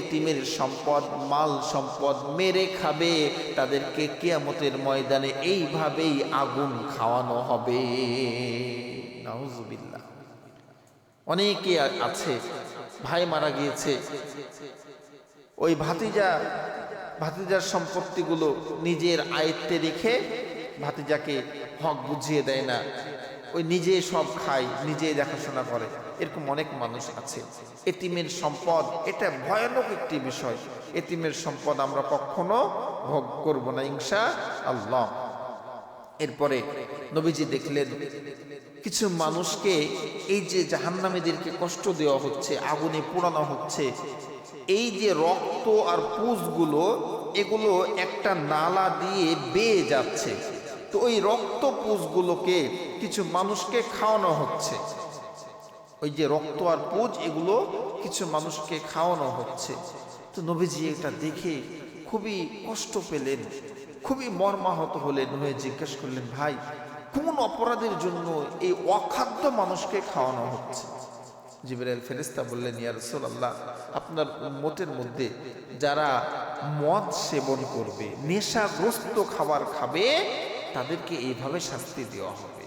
এতিমের সম্পদ, মাল সম্পদ মেরে খাবে, তাদেরকে কিয়ামতের ময়দানে এইভাবেই আগুন খাওয়ানো হবে। নাউজুবিল্লাহ। অনেকে আছে, ভাই মারা গিয়েছে, ওই ভাতিজার সম্পত্তিগুলো নিজের আয়ত্তে রেখে ভাতিজাকে হক বুঝিয়ে দেয় না, ওই নিজে সব খায়, নিজে দেখাশোনা করে। এরকম অনেক মানুষ আছে। এতিমের সম্পদ এটা ভয়ানক একটি বিষয়। এতিমের সম্পদ আমরা কখনো ভোগ করব না ইনশাআল্লাহ। এরপরে নবীজি দেখলেন কিছু মানুষকে এই যে জাহান্নামীদেরকে কষ্ট দেওয়া হচ্ছে, আগুনে পোড়ানো হচ্ছে, এই যে রক্ত আর পুঁজগুলো, এগুলো একটা নালা দিয়ে বেয়ে যাচ্ছে। তো ওই রক্ত পুঁজগুলোকে কিছু মানুষকে খাওয়ানো হচ্ছে। ওই যে রক্ত আর পুঁজ, এগুলো কিছু মানুষকে খাওয়ানো হচ্ছে। তো নবীজি এটা দেখে খুবই কষ্ট পেলেন, খুবই মর্মাহত হলেন, হয়ে জিজ্ঞেস করলেন, ভাই, কোন অপরাধের জন্য এই অখাদ্য মানুষকে খাওয়ানো হচ্ছে? জিবরাইল ফেরেশতা বললেন, ইয়া রাসূলুল্লাহ, আপনার উম্মতের মধ্যে যারা মদ সেবন করবে, নেশাগ্রস্ত খাবার খাবে, তাদেরকে এইভাবে শাস্তি দেওয়া হবে।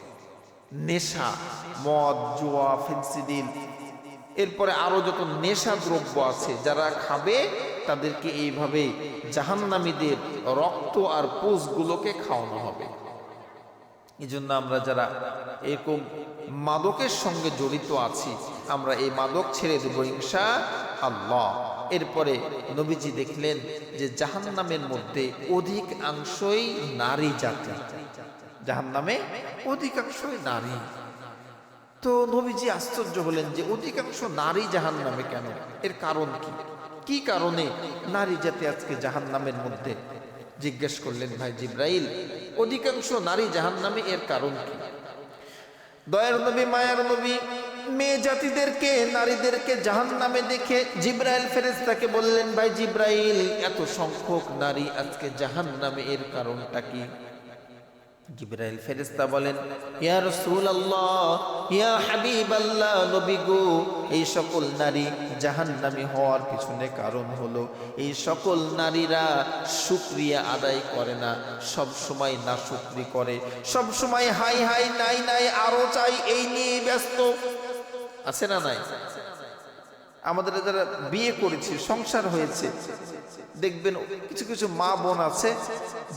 নেশা, মদ, জুয়া, ফেন্সিডিল, এরপরে আরো যত নেশা দ্রব্য আছে, যারা খাবে তাদেরকে এইভাবে জাহান্নামীদের রক্ত আর পুঁজগুলোকে খাওয়ানো হবে। এই জন্য আমরা যারা এরকম মাদকের সঙ্গে জড়িত আছি, আমরা এই মাদক ছেড়ে দেবো ইনশাআল্লাহ। এরপরে নবীজি দেখলেন যে জাহান্নামের মধ্যে অধিকাংশই নারী জাতি, জাহান্নামে অধিকাংশই নারী। তো নবীজি আশ্চর্য হলেন যে অধিকাংশ নারী জাহান্নামে কেন, এর কারণ কি? কি কারণে নারী জাতি আজকে জাহান্নামের মধ্যে? জিজ্ঞেস করলেন, ভাই জিব্রাইল, অধিকাংশ নারী জাহান্নামে, এর কারণ কি? দয়ার নবী মায়ার নবী মেয়ে জাতিদেরকে, নারীদেরকে জাহান্নামে দেখে জিব্রাইল ফেরেশতাকে বললেন, ভাই জিব্রাইল, এত সংখ্যক নারী আজকে জাহান্নামে, এর কারণটা কি? জিব্রাইল ফেরেশতা বলেন, ইয়া রাসূলুল্লাহ, ইয়া হাবিবাল্লাহ, নবী গো, এই সকল নারী জাহান্নামী হওয়ার পিছনে কারণ হলো এই সকল নারীরা শুকরিয়া আদায় করে না, সব সময় নাশুকরি করে, সব সময় হাই হাই নাই নাই আরো চাই, এই নিয়ে ব্যস্ত আছে না নাই? আমাদের যারা বিয়ে করেছি, সংসার হয়েছে, দেখবেন কিছু কিছু মা বোন আছে,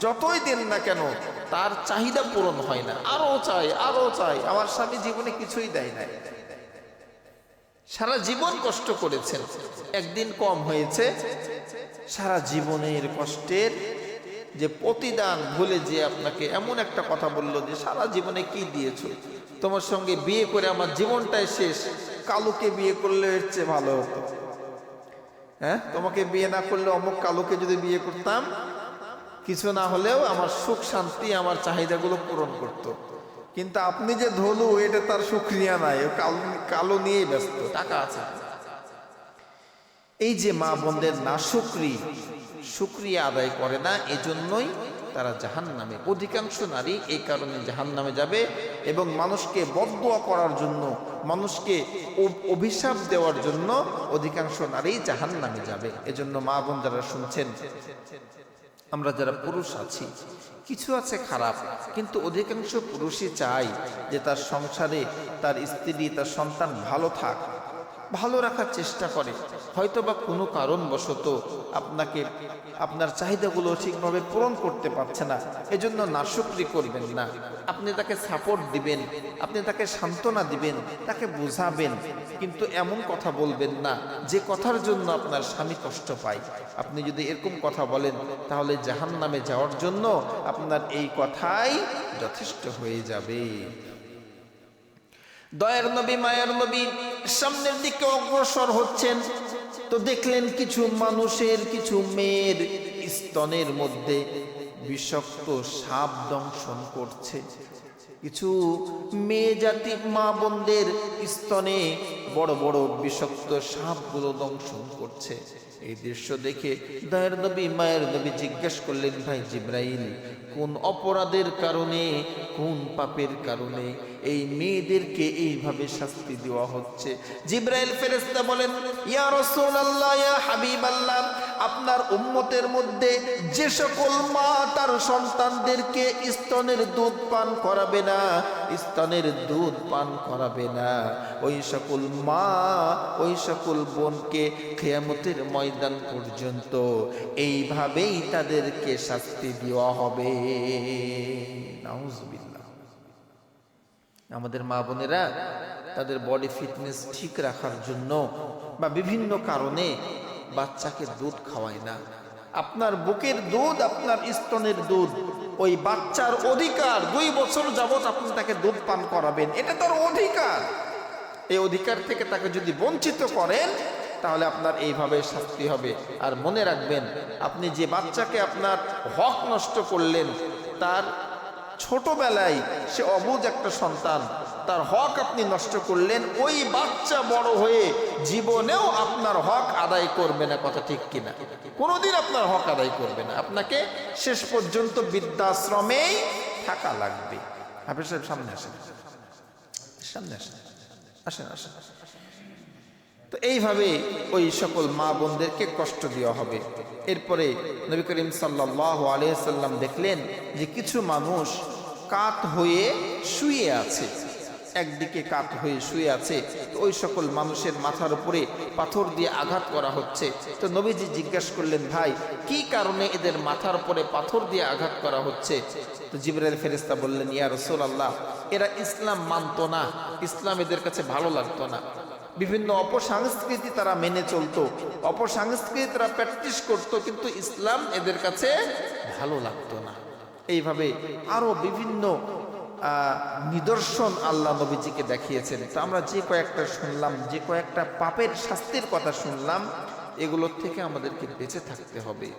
যতই দেন না কেন তার চাহিদা পূরণ হয় না, আরো চাই আরো চাই। আমার স্বামী জীবনে কিছুই দেয় নাই, সারা জীবন কষ্ট করেছেন, একদিন কম হয়েছে, সারা জীবনের কষ্টের যে প্রতিদান ভুলে যে আপনাকে এমন একটা কথা বললো যে সারা জীবনে কি দিয়েছো, তোমার সঙ্গে বিয়ে করে আমার জীবনটাই শেষ, কালুকে বিয়ে করলে এর চেয়ে ভালো হতো। হ্যাঁ, তোমাকে বিয়ে না করলে অমুক কালুকে যদি বিয়ে করতাম, কিছু না হলেও আমার সুখ শান্তি, আমার চাহিদাগুলো পূরণ করত। কিন্তু আপনি যে ধলু, এটা তার শুকরিয়া নাই, কালো নিয়েই ব্যস্ত, টাকা আছে। এই যে মা বোনদের না শুকরিয়া আদায় করে না, এজন্যই তারা জাহান্নামে, অধিকাংশ নারী এই কারণে জাহান্নামে যাবে। এবং মানুষকে বদদুয়া করার জন্য, মানুষকে অভিশাপ দেওয়ার জন্য অধিকাংশ নারী জাহান্নামে যাবে। এজন্য মা বোন যারা শুনছেন, আমরা যারা পুরুষ আছি, কিছু আছে খারাপ, কিন্তু অধিকাংশ পুরুষই চায় যে তার সংসারে তার স্ত্রী, তার সন্তান ভালো থাক, ভালো রাখার চেষ্টা করে। হয়তোবা কোনো কারণবশত আপনার চাহিদাগুলো ঠিকভাবে পূরণ করতে পারছে না, এজন্য নাশুকরি করবেন না। আপনি তাকে সাপোর্ট দিবেন, আপনি তাকে সান্ত্বনা দিবেন, তাকে বোঝাবেন, কিন্তু এমন কথা বলবেন না যে কথার জন্য আপনার স্বামী কষ্ট পায়। আপনি যদি এরকম কথা বলেন, তাহলে জাহান্নামে যাওয়ার জন্য আপনার এই কথাই যথেষ্ট হয়ে যাবে। দয়ার নবী মায়ার নবী সামনের দিকে অগ্রসর হচ্ছেন, তো দেখলেন কিছু মানুষের, কিছু মেয়ের স্তনের মধ্যে বিষাক্ত সাপ দংশন করছে। কিছু মেয়ে জাতি মা বোনদের স্তনে বড় বড় বিষাক্ত সাপগুলো দংশন করছে। এই দৃশ্য দেখে দয়ার নবী মায়ের নবী জিজ্ঞেস করলেন, ভাই জিব্রাইল, কোন অপরাধের কারণে, কোন পাপের কারণে এই মেয়েদেরকে এইভাবে শাস্তি দেওয়া হচ্ছে? জিব্রাইল ফেরেশতা বলেন, ইয়া রাসূলুল্লাহ, ইয়া হাবিবাল্লাহ, আপনার উম্মতের মধ্যে যে সকল মা তার সন্তানদেরকে স্তনের দুধ পান করাবে না, স্তনের দুধ পান করাবে না, ওই সকল মা, ওই সকল বোনকে কিয়ামতের ময়দান পর্যন্ত এইভাবেই তাদেরকে শাস্তি দেওয়া হবে। নাউজুবিল্লাহ। আমাদের মা বোনেরা তাদের বডি ফিটনেস ঠিক রাখার জন্য বা বিভিন্ন কারণে বাচ্চাকে দুধ খাওয়ায় না। আপনার বুকের দুধ, আপনার স্তনের দুধ, ওই বাচ্চার অধিকার। 2 বছর যাবত আপনি তাকে দুধ পান করাবেন, এটা তার অধিকার। এই অধিকার থেকে তাকে যদি বঞ্চিত করেন তাহলে আপনার এইভাবে শাস্তি হবে। আর মনে রাখবেন, আপনি যে বাচ্চাকে আপনার হক নষ্ট করলেন, তার ছোটবেলায় সে অবুঝ একটা সন্তান, তার হক আপনি নষ্ট করলেন, ওই বাচ্চা বড় হয়ে জীবনেও আপনার হক আদায় করবে না। কথা ঠিক কিনা? কোনোদিন আপনার হক আদায় করবে না। আপনাকে শেষ পর্যন্ত বৃদ্ধাশ্রমেই থাকা লাগবে। হাফেজ সাহেব সামনে আসেন, সামনে আসেন, আসেন আসেন। তো এইভাবে ওই সকল মা বোনদেরকে কষ্ট দেওয়া হবে। এরপরে নবী করিম সাল্লাল্লাহু আলাইহি সাল্লাম দেখলেন যে কিছু মানুষ কাত হয়ে শুয়ে আছে, একদিকে কাত হয়ে শুয়ে আছে। তো ওই সকল মানুষের মাথার উপরে পাথর দিয়ে আঘাত করা হচ্ছে। তো নবীজি জিজ্ঞাসা করলেন, ভাই, কি কারণে এদের মাথার উপরে পাথর দিয়ে আঘাত করা হচ্ছে? তো জিবরাইল ফেরেশতা বললেন, ইয়া রাসূলুল্লাহ, এরা ইসলাম মানতো না, ইসলাম এদের কাছে ভালো লাগতো না, বিভিন্ন অপসংস্কৃতি তারা মেনে চলতো, অপসংস্কৃতি তারা প্র্যাকটিস করতো, কিন্তু ইসলাম এদের কাছে ভালো লাগতো না। এইভাবে আরো বিভিন্ন নিদর্শন আল্লাহ নবীজিকে দেখিয়েছেন। তো আমরা যে কয়েকটা শুনলাম, যে কয়েকটা পাপের শাস্তির কথা শুনলাম, এগুলোর থেকে আমাদেরকে বেঁচে থাকতে হবে।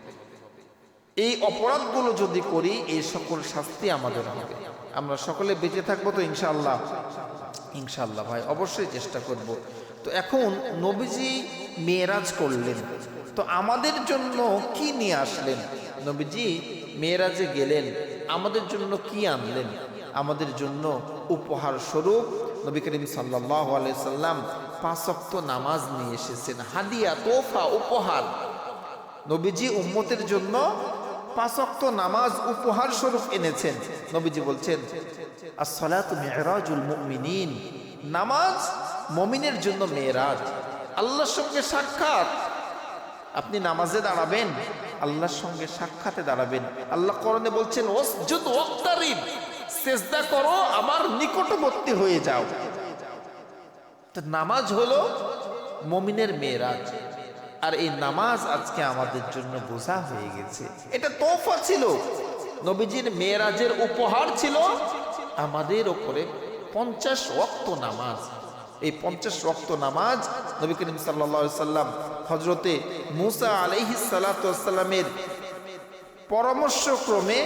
এই অপরাধগুলো যদি করি, এই সকল শাস্তি আমাদের হবে। আমরা সকলে বেঁচে থাকবো তো ইনশাআল্লাহ? ইনশাআল্লাহ ভাই, অবশ্যই চেষ্টা করব। তো এখন নবীজি মেরাজ করলেন, তো আমাদের জন্য কি নিয়ে আসলেন? নবীজি মেরাজে গেলেন, আমাদের জন্য কি আনলেন? আমাদের জন্য উপহার স্বরূপ নবী করিম সাল্লাল্লাহু আলাইহি সাল্লাম 5 ওয়াক্ত নামাজ নিয়ে এসেছেন। হাদিয়া, তোফা, উপহার। নবীজি উম্মতের জন্য 5 ওয়াক্ত নামাজ উপহার স্বরূপ এনেছেন। নবীজি বলছেন, as-salatu mi'rajul mu'minin, নামাজ মুমিনের জন্য মেরাজ, আল্লাহর সঙ্গে সাক্ষাৎ। আপনি নামাজে দাঁড়াবেন, আল্লাহর সঙ্গে সাক্ষাতে দাঁড়াবেন। আল্লাহ কোরআনে বলছেন, ওয়াসজুদ ওয়াক্তারিব, সিজদা করো, আমার নিকটবর্তী হয়ে যাও। তো নামাজ হলো মুমিনের মেরাজ। আর এই নামাজ আজকে আমাদের জন্য বোঝা হয়ে গেছে। এটা তোফা ছিল, নবীজির মেরাজের উপহার ছিল আমাদের উপরে 50 ওয়াক্ত নামাজ। এই 50 ওয়াক্ত নামাজ নবী করিম সাল্লাল্লাহু আলাইহি সাল্লাম হযরতে মূসা আলাইহিস সালাতু ওয়াস সালামের পরামর্শক্রমে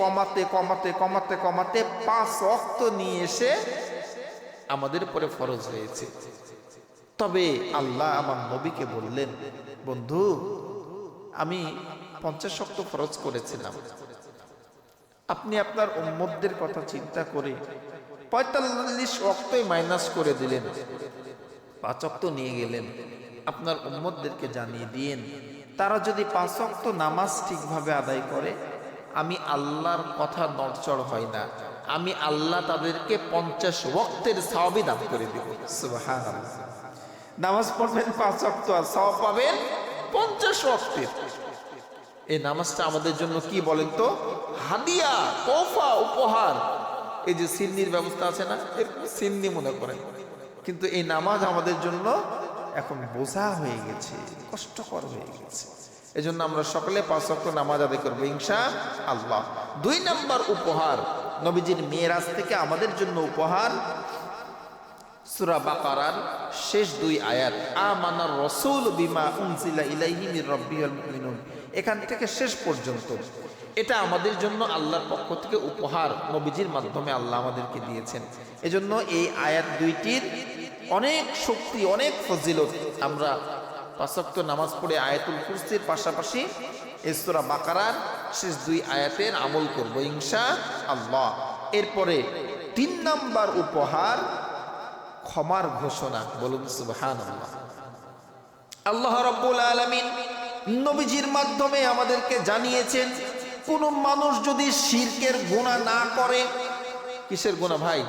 কমাতে কমাতে কমাতে কমাতে 5 ওয়াক্ত নিয়ে এসে আমাদের উপরে ফরজ হয়েছে। তবে আল্লাহ আমার নবীকে বললেন, বন্ধু, আমি 50 ওয়াক্ত ফরজ করেছিলাম, আপনি আপনার উম্মতদের কথা চিন্তা করে 45 ওয়াক্তই মাইনাস করে দিলেন, 5 ওয়াক্ত নিয়ে গেলেন। আপনার উম্মতদেরকে জানিয়ে দিয়েন, তারা যদি 5 ওয়াক্ত নামাজ ঠিকভাবে আদায় করে, আমি আল্লাহর কথা নড়চড় হয় না, আমি আল্লাহ তাদেরকে 50 ওয়াক্তের সওয়াব দান করে দেব। সুবহানাল্লাহ। নামাজ পড়বেন 5 ওয়াক্ত, আর সওয়াব পাবেন 50 ওয়াক্তের। এই নামাজটা আমাদের জন্য কি বলেন তো? হাদিয়া, তোফা, উপহার। এই যে সিন্নির ব্যবস্থা আছে না, এরকম সিন্নি মনে করেন, কিন্তু এই নামাজ আমাদের জন্য এখন বোঝা হয়ে গেছে, কষ্টকর হয়ে গেছে। এজন্য আমরা সকলে 5 ওয়াক্ত নামাজ আদায় করবো ইনশাআল্লাহ। 2 নম্বর উপহার, নবীজির মেরাজ থেকে আমাদের জন্য উপহার, সূরা বাকারার শেষ 2 আয়াত, আমানার রাসূল বিমা উনজিলা ইলাইহি মির রাব্বিহিল মুমিনুন, এখান থেকে শেষ পর্যন্ত এটা আমাদের জন্য আল্লাহর পক্ষ থেকে উপহার, নবীজির মাধ্যমে আল্লাহ আমাদেরকে দিয়েছেন। এজন্য এই আয়াত দুইটির অনেক শক্তি, অনেক ফজিলত। আমরা 5 ওয়াক্ত নামাজ পড়ে আয়াতুল কুরসির পাশাপাশি এই সূরা বাকারার শেষ 2 আয়াতের আমল করব ইনশাআল্লাহ। এরপরে 3 নাম্বার উপহার, ক্ষমার ঘোষণা। বলুন সুবহানাল্লাহ। আল্লাহ রাব্বুল আলামিন নবীজির মাধ্যমে আমাদেরকে জানিয়েছেন, কোন মানুষ যদি শিরকের গুনাহ না করে, কিসের গুনাহ ভাই?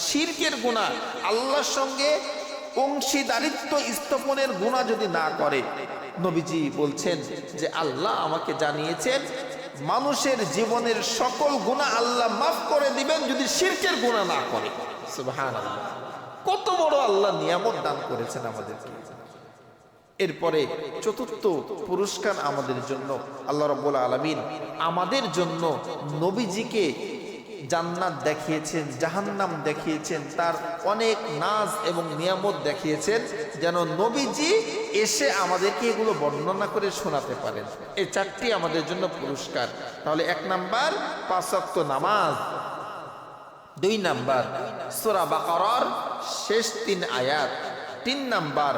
শিরকের গুনাহ, আল্লাহর সঙ্গে অংশীদারিত্ব স্থাপনের গুনাহ যদি না করে, নবীজি বলছেন যে আল্লাহ আমাকে জানিয়েছেন মানুষের জীবনের সকল গুনাহ আল্লাহ মাফ করে দিবেন যদি শিরকের গুনাহ না করে। সুবহানাল্লাহ, কত বড় আল্লাহ নিয়ামত দান করেছেন আমাদেরকে। এরপরে চতুর্থ পুরস্কার আমাদের জন্য, আল্লাহ রাব্বুল আলামিন আমাদের জন্য নবীজিকে জান্নাত দেখিয়েছেন, জাহান্নাম দেখিয়েছেন, তার অনেক নাজ এবং নিয়ামত দেখিয়েছেন, যেন নবীজি এসে আমাদেরকে এগুলো বর্ণনা করে শোনাতে পারেন। এই 4টি আমাদের জন্য পুরস্কার। তাহলে 1 নাম্বার 5 ওয়াক্ত নামাজ, 2 নাম্বার সূরা বাকারার শেষ 3 আয়াত, 3 নাম্বার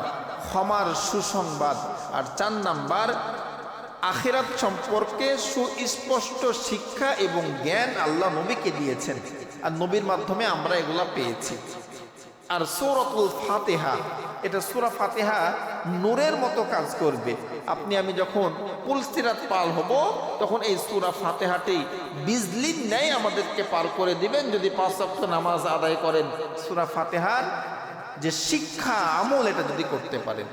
ক্ষমার সুসংবাদ, আর 4 নাম্বার আখিরাত সম্পর্কে সুস্পষ্ট শিক্ষা এবং জ্ঞান আল্লাহ নবীকে দিয়েছেন, আর নবীর মাধ্যমে আমরা এগুলা পেয়েছি। আর সূরাতুল ফাতিহা, এটা সূরা ফাতিহা নূরের মতো কাজ করবে। আপনি আমি যখন পুলসিরাত পার হব, তখন এই সূরা ফাতিহাটি বিজলির ন্যায় আমাদেরকে পার করে দিবেন যদি 5 ওয়াক্ত নামাজ আদায় করেন। সূরা ফাতিহার যে শিক্ষা আমল, এটা যদি করতে পারেন।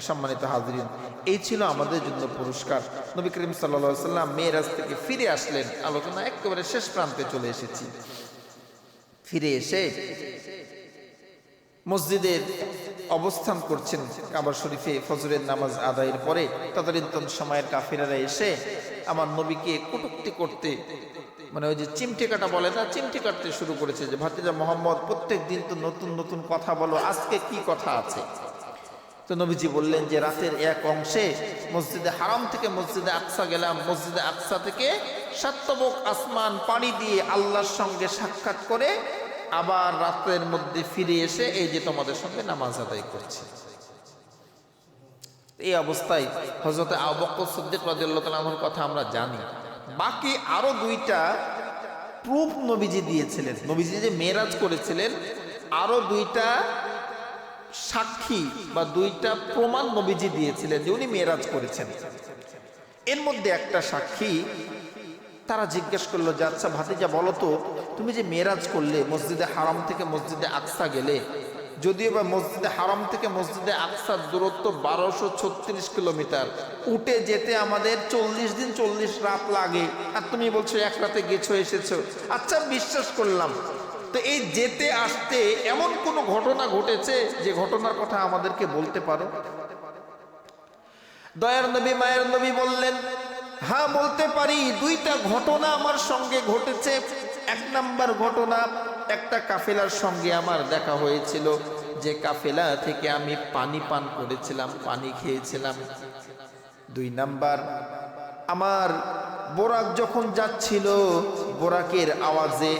সম্মানিত হাজরিন, এই ছিল আমাদের জন্য পুরস্কার। নবী করিম সাল্লাল্লাহু আলাইহি ওয়াসাল্লাম মেরাজ থেকে ফিরে আসলেন। আলোচনা একেবারে শেষ প্রান্তে চলে এসেছি। ফিরে এসে মসজিদের অবস্থান করছেন কাবা শরীফে ফজরের নামাজ আদায়ের পরে। তদানীন্তন সময়ের কাফিরারা এসে আমার নবীকে কটূক্তি করতে, মানে ওই যে চিমটে কাটা বলে না, চিমটে কাটতে শুরু করেছে যে ভাতিজা মোহাম্মদ, প্রত্যেক দিন তো নতুন নতুন কথা বলো, আজকে কি কথা আছে? তো নবীজি বললেন যে রাতের এক অংশে মসজিদে হারাম থেকে মসজিদে আকসা গেলাম, মসজিদে আকসা থেকে 7 তবক আসমান পাড়ি দিয়ে আল্লাহর সঙ্গে সাক্ষাৎ করে আবার রাতের মধ্যে ফিরে এসে এই যে তোমাদের সঙ্গে নামাজ আদায় করছি। এই অবস্থায় হযরত আবু বকর সিদ্দিক রাদিয়াল্লাহু তাআলা আনহুর কথা আমরা জানি। বাকি আরো 2টা প্রুফ নবীজি দিয়েছিলেন। নবীজি যে মেরাজ করেছিলেন, আরো 2টা সাক্ষী বা 2টা প্রমাণ নবীজি দিয়েছিলেন যে উনি মেরাজ করেছেন। এর মধ্যে একটা সাক্ষী, তারা জিজ্ঞেস করলো যে আচ্ছা ভাতিজা বলো তো, তুমি যে মেরাজ করলে, মসজিদে হারাম থেকে মসজিদে আকসা গেলে, যদিও বা মসজিদে হারাম থেকে মসজিদে আকসার দূরত্ব 1236 কিলোমিটার, উঠে যেতে আমাদের 40 দিন 40 রাত লাগে, আর তুমি বলছো 1 রাতে গেছো এসেছো। আচ্ছা বিশ্বাস করলাম, তো এই যেতে আসতে এমন কোন ঘটনা ঘটেছে যে ঘটনার কথা আমাদেরকে বলতে পারো? দয়ার নবী মায়ের নবী বললেন, হ্যাঁ বলতে পারি। 2টা ঘটনা আমার সঙ্গে ঘটেছে। 1 নাম্বার ঘটনা, একটা কাফেলার সঙ্গে আমার দেখা হয়েছিল, যে কাফেলা থেকে আমি পানি পান করেছিলাম, পানি খেয়েছিলাম। 2 নাম্বার, আমার বোরাক যখন যাচ্ছিল, বোরাকের আওয়াজে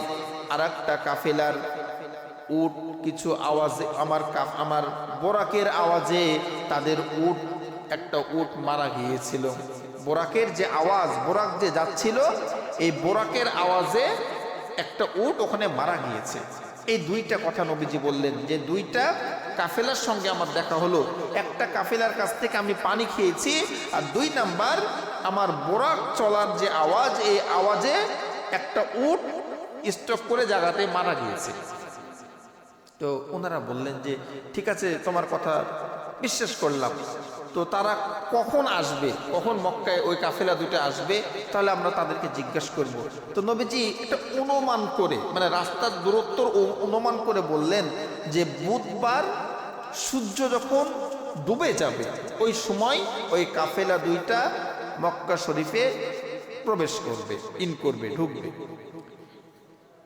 আরেকটা কাফেলার উট কিছু আওয়াজে, আমার বোরাকের আওয়াজে তাদের উট, একটা উট মারা গিয়েছিল। বোরাকের যে আওয়াজ, বোরাক যে যাচ্ছিল, এই বোরাকের আওয়াজে একটা উট ওখানে মারা গিয়েছে। এই 2টা কথা নবীজি বললেন যে 2টা কাফেলার সঙ্গে আমার দেখা হলো। একটা কাফেলার কাছ থেকে আমি পানি খেয়েছি, আর 2 নাম্বার আমার বোরাক চলার যে আওয়াজ, এই আওয়াজে একটা উট স্টক করে জায়গাতে মারা গিয়েছে। তো ওনারা বললেন যে ঠিক আছে, তোমার কথা বিশ্বাস করলাম। তো তারা কখন আসবে, কখন মক্কায় ওই কাফেলা 2টা আসবে, তাহলে আমরা তাদেরকে জিজ্ঞাসা করব। তো নবীজি এটা অনুমান করে, মানে রাস্তার দূরত্ব অনুমান করে বললেন যে বুধবার সূর্য যখন ডুবে যাবে, ওই সময় ওই কাফেলা 2টা মক্কা শরীফে প্রবেশ করবে, করবে, ঢুকবে।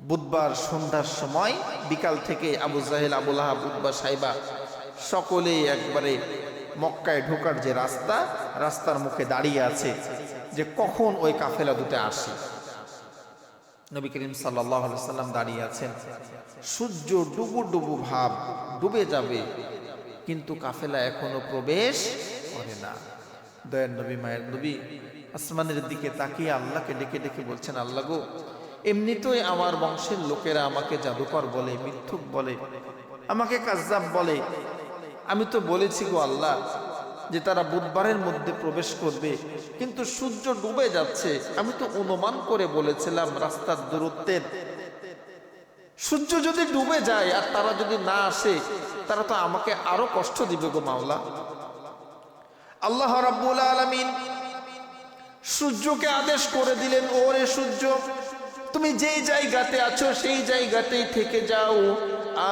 বুধবার সন্ধ্যার সময় বিকাল থেকে আবু জাহেল, আবু লাহাব, উতবা, সাইবা সকলেই একবারে মক্কায় ঢোকার যে রাস্তার মুখে দাঁড়িয়ে আছে যে কখন ওই কাফেলা দুটো আসে। নবী করিম সাল্লাল্লাহু আলাইহি সাল্লাম দাঁড়িয়ে আছেন, সূর্য ডুবু ডুবু ভাব, ডুবে যাবে, কিন্তু কাফেলা এখনো প্রবেশ করে না। দয়ার নবী, মায়ের নবী আসমানের দিকে তাকিয়ে আল্লাহকে ডেকে ডেকে বলছেন, আল্লাহ গো, এমনিতেই আমার বংশের লোকেরা আমাকে জাদুকর বলে, মিথ্যুক বলে, আমাকে কাজ্জাব বলে। আমি তো বলেছি গো আল্লাহ যে তারা বুধবারের মধ্যে প্রবেশ করবে, কিন্তু সূর্য ডুবে যাচ্ছে। আমি তো অনুমান করে বলেছিলাম রাস্তার দূরত্বের, সূর্য যদি ডুবে যায় আর তারা যদি না আসে, তারা তো আমাকে আরো কষ্ট দিবে গো মাওলা। আল্লাহ রাব্বুল আলামিন সূর্যকে আদেশ করে দিলেন, ওরে সূর্য, তুমি যেই জায়গাতে আছো সেই জায়গাতেই থেকে যাও,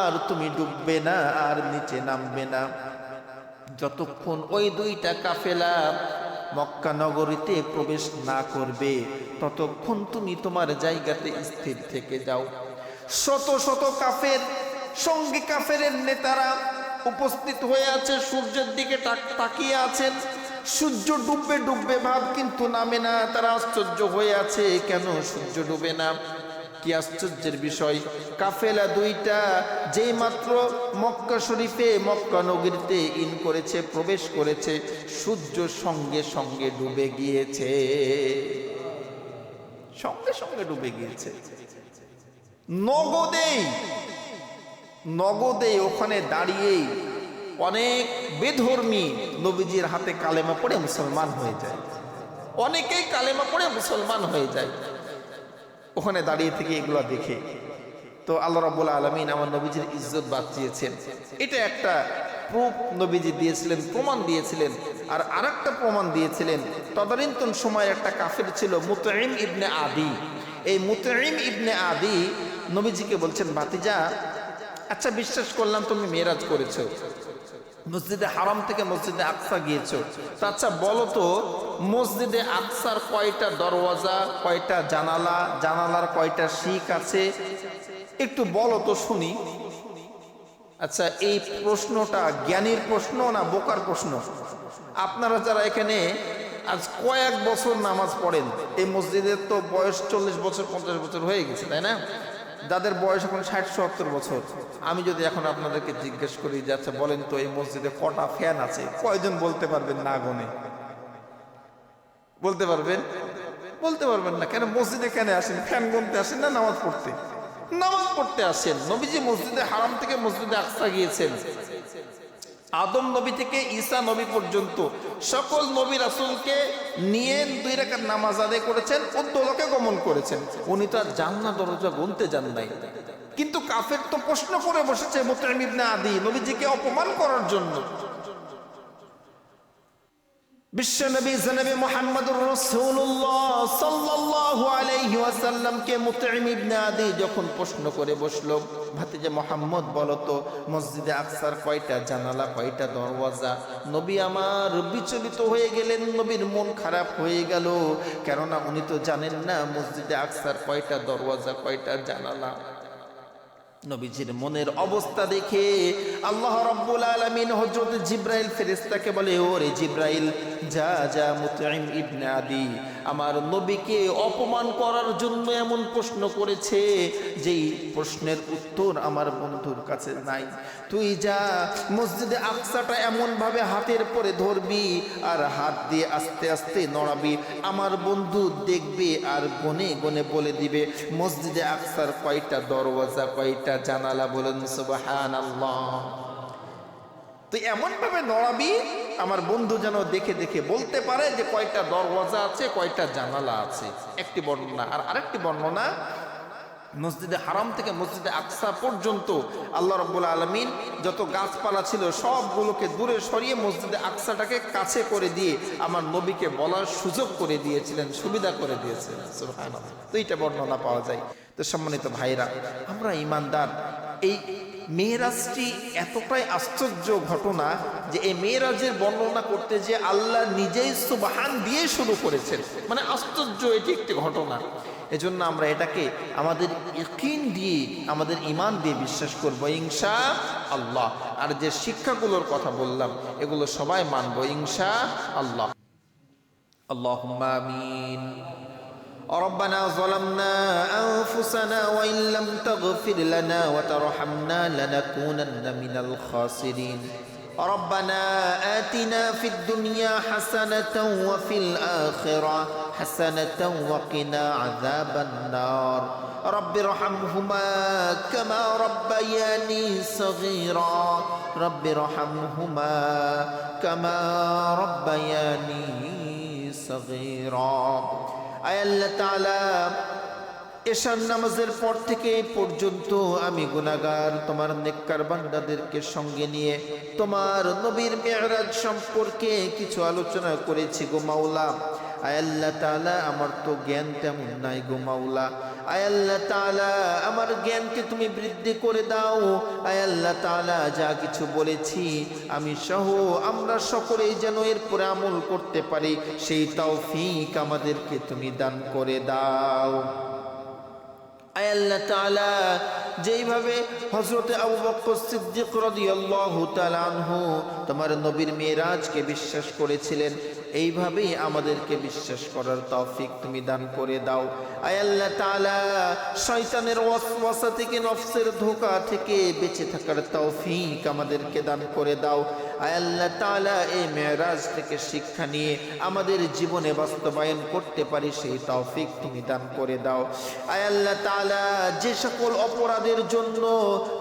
আর তুমি ডুববে না আর নিচে নামবে না। যতক্ষণ ওই দুইটা কাফেলা মক্কা নগরীতে প্রবেশ না করবে, ততক্ষণ তুমি তোমার জায়গাতে স্থির থেকে যাও। শত শত কাফের সঙ্গে কাফেরের নেতারা উপস্থিত হয়ে আছে, সূর্যের দিকে তাকিয়ে আছেন। সূর্য ডুববে ডুববে ভাব, কিন্তু নামে না। তারা আশ্চর্য হয়ে আছে, কেন সূর্য ডুবে না? কি আশ্চর্যের বিষয়! কাফেলা দুইটা যেই মাত্র মক্কা শরীফে, মক্কা নগরীতে করেছে, প্রবেশ করেছে, সূর্য সঙ্গে সঙ্গে ডুবে গিয়েছে, সঙ্গে সঙ্গে ডুবে গিয়েছে। নগদেই ওখানে দাঁড়িয়েই অনেক বেধর্মী নবীজির হাতে কালেমা পড়ে মুসলমান হয়ে যায়। অনেকেই কালেমা পড়ে মুসলমান হয়ে যায় ওখানে দাঁড়িয়ে থেকে এগুলো দেখে। তো আল্লাহ রাব্বুল আলামিন আমার নবীজির ইজ্জত বাঁচিয়েছেন। এটা একটা প্রুফ নবীজি দিয়েছিলেন, প্রমাণ দিয়েছিলেন। আর আরেকটা প্রমাণ দিয়েছিলেন, তদানীন্তন সময় একটা কাফের ছিল মুতঈম ইবনে আদি। এই মুতঈম ইবনে আদি নবীজিকে বলছেন, ভাতিজা, আচ্ছা বিশ্বাস করলাম তুমি মেরাজ করেছো, মসজিদে হারাম থেকে মসজিদে আকসা গিয়েছো, তা আচ্ছা বলো তো মসজিদে আকসার কয়টা দরওয়াজা, কয়টা জানালা, জানালার কয়টা শিক আছে, একটু বলো তো শুনি। আচ্ছা, এই প্রশ্নটা জ্ঞানীর প্রশ্ন না বোকার প্রশ্ন? আপনারা যারা এখানে আজ কয়েক বছর নামাজ পড়েন, এই মসজিদের তো বয়স 40 বছর 50 বছর হয়ে গেছে, তাই না? যাদের বয়স এখন 60-70 বছর, আমি যদি এখন আপনাদেরকে জিজ্ঞেস করি যে আচ্ছা বলেন তো এই মসজিদে কটা ফ্যান আছে, কয়জন বলতে পারবেন? না গনে বলতে পারবেন? বলতে পারবেন না। কেন? মসজিদে কেন আসেন? ফ্যান গুনতে আসেন না নামাজ পড়তে? নামাজ পড়তে আসেন। নবীজি মসজিদে হারাম থেকে মসজিদে আকসা গিয়েছেন। আদম নবী থেকে ঈসা নবী পর্যন্ত সকল নবী রাসূলকে নিয়ে 2 রাকাত নামাজ আদায় করেছেন, উদ্দোলকে গমন করেছেন। উনি তো আর জান্নাত দরজা গুনতে যান নাই। কিন্তু কাফের তো প্রশ্ন করে বসেছে মুতঈম ইবনে আদি নবীজিকে অপমান করার জন্য। বিশ্বনবী জনাবে মুহাম্মদুর রাসূলুল্লাহ সাল্লাল্লাহু আলাইহি ওয়াসাল্লামকে মুতঈম ইবনে আদি যখন প্রশ্ন করে বসলো, ভাতিজা মুহাম্মদ বলো তো মসজিদে আকসার কয়টা জানালা, কয়টা দরওয়াজা? নবী আমার বিচলিত হয়ে গেলেন, নবীর মন খারাপ হয়ে গেল। কেননা উনি তো জানেন না মসজিদে আকসার কয়টা দরওয়াজা, কয়টা জানালা। নবীজির মনের অবস্থা দেখে আল্লাহ রাব্বুল আলামিন হযরত জিবরাইল ফেরেশতাকে বলে, ওরে জিবরাইল, যা মুতঈম ইবনে আদি আমার নবীকে অপমান করার জন্য এমন প্রশ্ন করেছে যেই প্রশ্নের উত্তর আমার বন্ধুর কাছে নাই। তুই যা মসজিদে আকসাটা এমন ভাবে হাতের পরে ধরবি আর হাত দিয়ে আস্তে আস্তে নড়াবি, আমার বন্ধু দেখবে আর গনে গনে বলে দিবে মসজিদে আকসার কয়টা দরওয়াজা, কয়টা জানালা। বলেন সুবহানাল্লাহ। তুই এমন ভাবে নড়াবি আমার বন্ধু যেন দেখে দেখে বলতে পারে যে কয়টা দরওয়াজা আছে, কয়টা জানালা আছে। একটি বর্ণনা। আর আরেকটি বর্ণনা, মসজিদে হারাম থেকে মসজিদে আকসা পর্যন্ত আল্লাহ রাব্বুল আলামিন যত গাছপালা ছিল সবগুলোকে দূরে সরিয়ে মসজিদে আকসাটাকে কাছে করে দিয়ে আমার নবীকে বলার সুযোগ করে দিয়েছিলেন, সুবিধা করে দিয়েছিলেন। সুবহানাল্লাহ। তো এইটা বর্ণনা পাওয়া যায়। তো সম্মানিত ভাইরা, আমরা ঈমানদার, এই মেরাজটি এতটাই আশ্চর্য ঘটনা যে এই মেরাজের বর্ণনা করতে যে আল্লাহ নিজেই সুবহান দিয়ে শুরু করেছেন, মানে আশ্চর্য এটি একটি ঘটনা। এজন্য আমরা এটাকে আমাদের ইয়াকিন দিয়ে, আমাদের ঈমান দিয়ে বিশ্বাস করব ইনশাআল্লাহ। আর যে শিক্ষাগুলোর কথা বললাম এগুলো সবাই মানব ইনশাআল্লাহ। আল্লাহুম্মা আমিন। ربنا ظلمنا أنفسنا وإن لم تغفر لنا وترحمنا لنكونن من الخاسرين ربنا آتنا في الدنيا حسنة وفي الآخرة حسنة وقنا عذاب النار رب ارحمهما كما ربياني صغيرا رب ارحمهما كما ربياني صغيرا আয় আল্লাহ তাআলা, এশার নামাজের পর থেকে এই পর্যন্ত আমি গুনাহগার তোমার নেককার বান্দাদেরকে সঙ্গে নিয়ে তোমার নবীর মেরাজ সম্পর্কে কিছু আলোচনা করেছি গো মাওলা। আয় আল্লাহ তাআলা, আমার তো জ্ঞান তেমন নাই গো মাওলা। আয় আল্লাহ তাআলা, আমার জ্ঞানকে তুমি বৃদ্ধি করে দাও। আয় আল্লাহ তাআলা, যা কিছু বলেছি আমি সহ আমরা সকলেই যেন এরপরে আমল করতে পারি, সেই তৌফিক আমাদেরকে তুমি দান করে দাও। আয় আল্লাহ তাআলা, যেইভাবে হযরতে আবু বকর সিদ্দিক রাদিয়াল্লাহু তাআলা আনহু তোমার নবীর মেরাজকে বিশ্বাস করেছিলেন, এইভাবেই আমাদেরকে বিশ্বাস করার তৌফিক তুমি দান করে দাও। আয় আল্লাহ তাআলা, শয়তানের ওয়াসওয়াসা থেকে, নফসের ধোঁকা থেকে বেঁচে থাকার তৌফিক আমাদেরকে দান করে দাও। আয় আল্লাহ তাআলা, এই মেরাজ থেকে শিক্ষা নিয়ে আমাদের জীবনে বাস্তবায়ন করতে পারি সেই তৌফিক তুমি দান করে দাও। আয় আল্লাহ তাআলা, যে সকল অপরাধের জন্য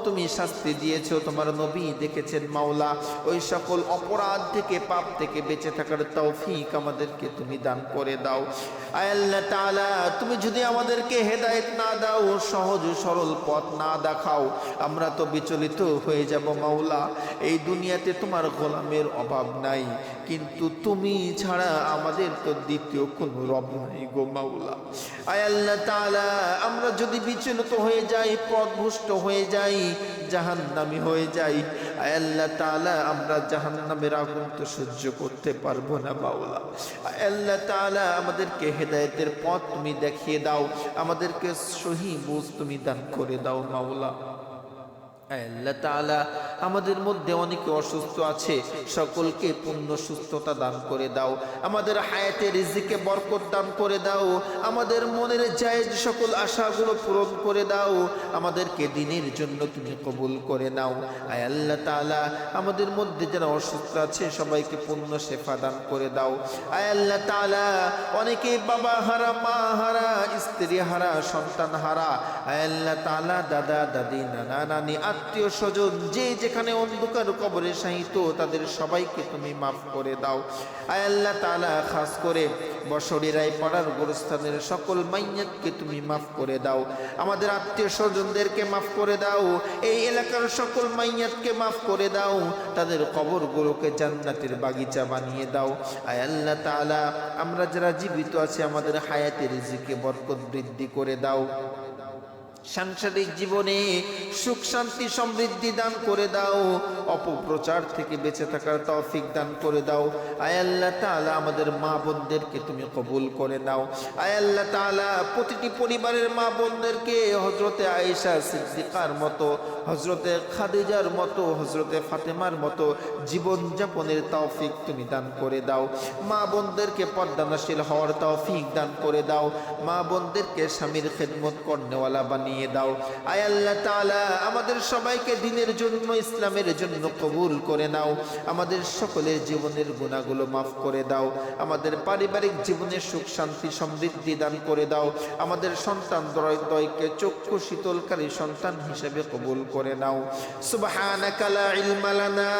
তুমি শাস্তি দিয়েছো তোমার নবী দেখেছেন মাওলা, ওই সকল অপরাধ থেকে, পাপ থেকে বেঁচে থাকার তৌফিক আমাদেরকে তুমি দান করে দাও। আয় আল্লাহ তাআলা, তুমি যদি আমাদেরকে হেদায়েত না দাও, সহজ সরল পথ না দেখাও, আমরা তো বিচলিত হয়ে যাব মাওলা। এই দুনিয়াতে তোমার গোলামের অভাব নাই, কিন্তু তুমি ছাড়া আমাদের তো দ্বিতীয় কোনো রব নাই গো মাওলা। আয় আল্লাহ তাআলা, আমরা যদি বিচলিত হয়ে যাই, পথভ্রষ্ট হয়ে যাই, জাহান্নামী হয়ে যাই, আয় আল্লাহ তাআলা, আমরা জাহান্নামের আগুন তো সহ্য করতে পারবো না মাওলা। আয় আল্লাহ তাআলা, আমাদেরকে হেদায়েতের পথ তুমি দেখিয়ে দাও, আমাদেরকে সহি বুঝ তুমি দান করে দাও মাওলা। আল্লাহ তাআলা, আমাদের মধ্যে অনেকে অসুস্থ আছে, সকলকে পূর্ণ সুস্থতা দান করে দাও। আমাদের হায়াতে রিজিকে বরকত দান করে দাও। আমাদের মনের জায়েজ সকল আশাগুলো পূরণ করে দাও। আমাদেরকে দিনের জন্য তুমি কবুল করে নাও। আয় আল্লাহ তাআলা, আমাদের মধ্যে যারা অসুস্থ আছে সবাইকে পূর্ণ শেফা দান করে দাও। আয় আল্লাহ তাআলা, অনেকে বাবা হারা, মা হারা, স্ত্রী হারা, সন্তান হারা, আয় আল্লাহ তাআলা, দাদা দাদি, নানা নানি, আত্মীয় স্বজন যে যেখানে অন্ধকার কবরে শায়িত, তাদের সবাইকে তুমি মাফ করে দাও। আয় আল্লাহ তাআলা, খাস করে বসরিরাই পাড়ার গোরস্থানের সকল মাইয়াতকে তুমি মাফ করে দাও। আমাদের আত্মীয় স্বজনদেরকে মাফ করে দাও। এই এলাকার সকল মাইয়াতকে মাফ করে দাও। তাদের কবরগুলোকে জান্নাতের বাগিচা বানিয়ে দাও। আয় আল্লাহ তাআলা, আমরা যারা জীবিত আছি আমাদের হায়াতে রিজিকে বরকত বৃদ্ধি করে দাও। সাংসারিক জীবনে সুখ শান্তি সমৃদ্ধি দান করে দাও। অপপ্রচার থেকে বেঁচে থাকার তৌফিক দান করে দাও। আয় আল্লাহ তাআলা, আমাদের মা বোনদেরকে তুমি কবুল করে নাও। আয় আল্লাহ তাআলা, প্রতিটি পরিবারের মা বোনদেরকে হযরতে আয়েশা সিদ্দিকার মতো, হযরতে খাদিজার মতো, হযরতে ফাতেমার মতো জীবন যাপনের তৌফিক তুমি দান করে দাও। মা বোনদেরকে পর্দানশীল হওয়ার তৌফিক দান করে দাও। মা বোনদেরকে স্বামীর খেদমত করনেওয়ালা বানিয়ে দাও। আয় আল্লাহ তাআলা, আমাদের সবাইকে দ্বীনের জন্য, ইসলামের জন্য কবুল করে নাও। আমাদের সকলের জীবনের গুনাহগুলো মাফ করে দাও। আমাদের পারিবারিক জীবনে সুখ শান্তি সমৃদ্ধি দান করে দাও। আমাদের সন্তান দ্বয়কে চক্ষু শীতলকারী সন্তান হিসেবে কবুল করে নাও। সুবহানাকা লা ইলমা লানা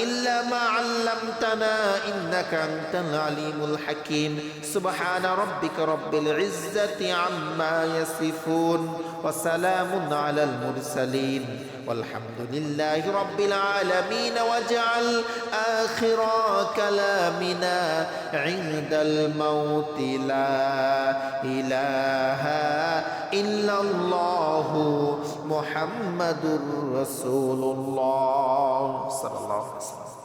ইল্লা মা আল্লামতানা ইন্নাকা আনতাল আলিমুল হাকীম। সুবহানা রাব্বিকা রাব্বিল ইজ্জাতি আম্মা ইয়াসিফুন ওয়া সালামুন আলাল মুরসালিন والحمد لله رب العالمين واجعل آخر كلامنا عند الموت لا إله ইল্লাল্লাহু মুহাম্মাদুর রাসূলুল্লাহ সাল্লাল্লাহু আলাইহি ওয়াসাল্লাম।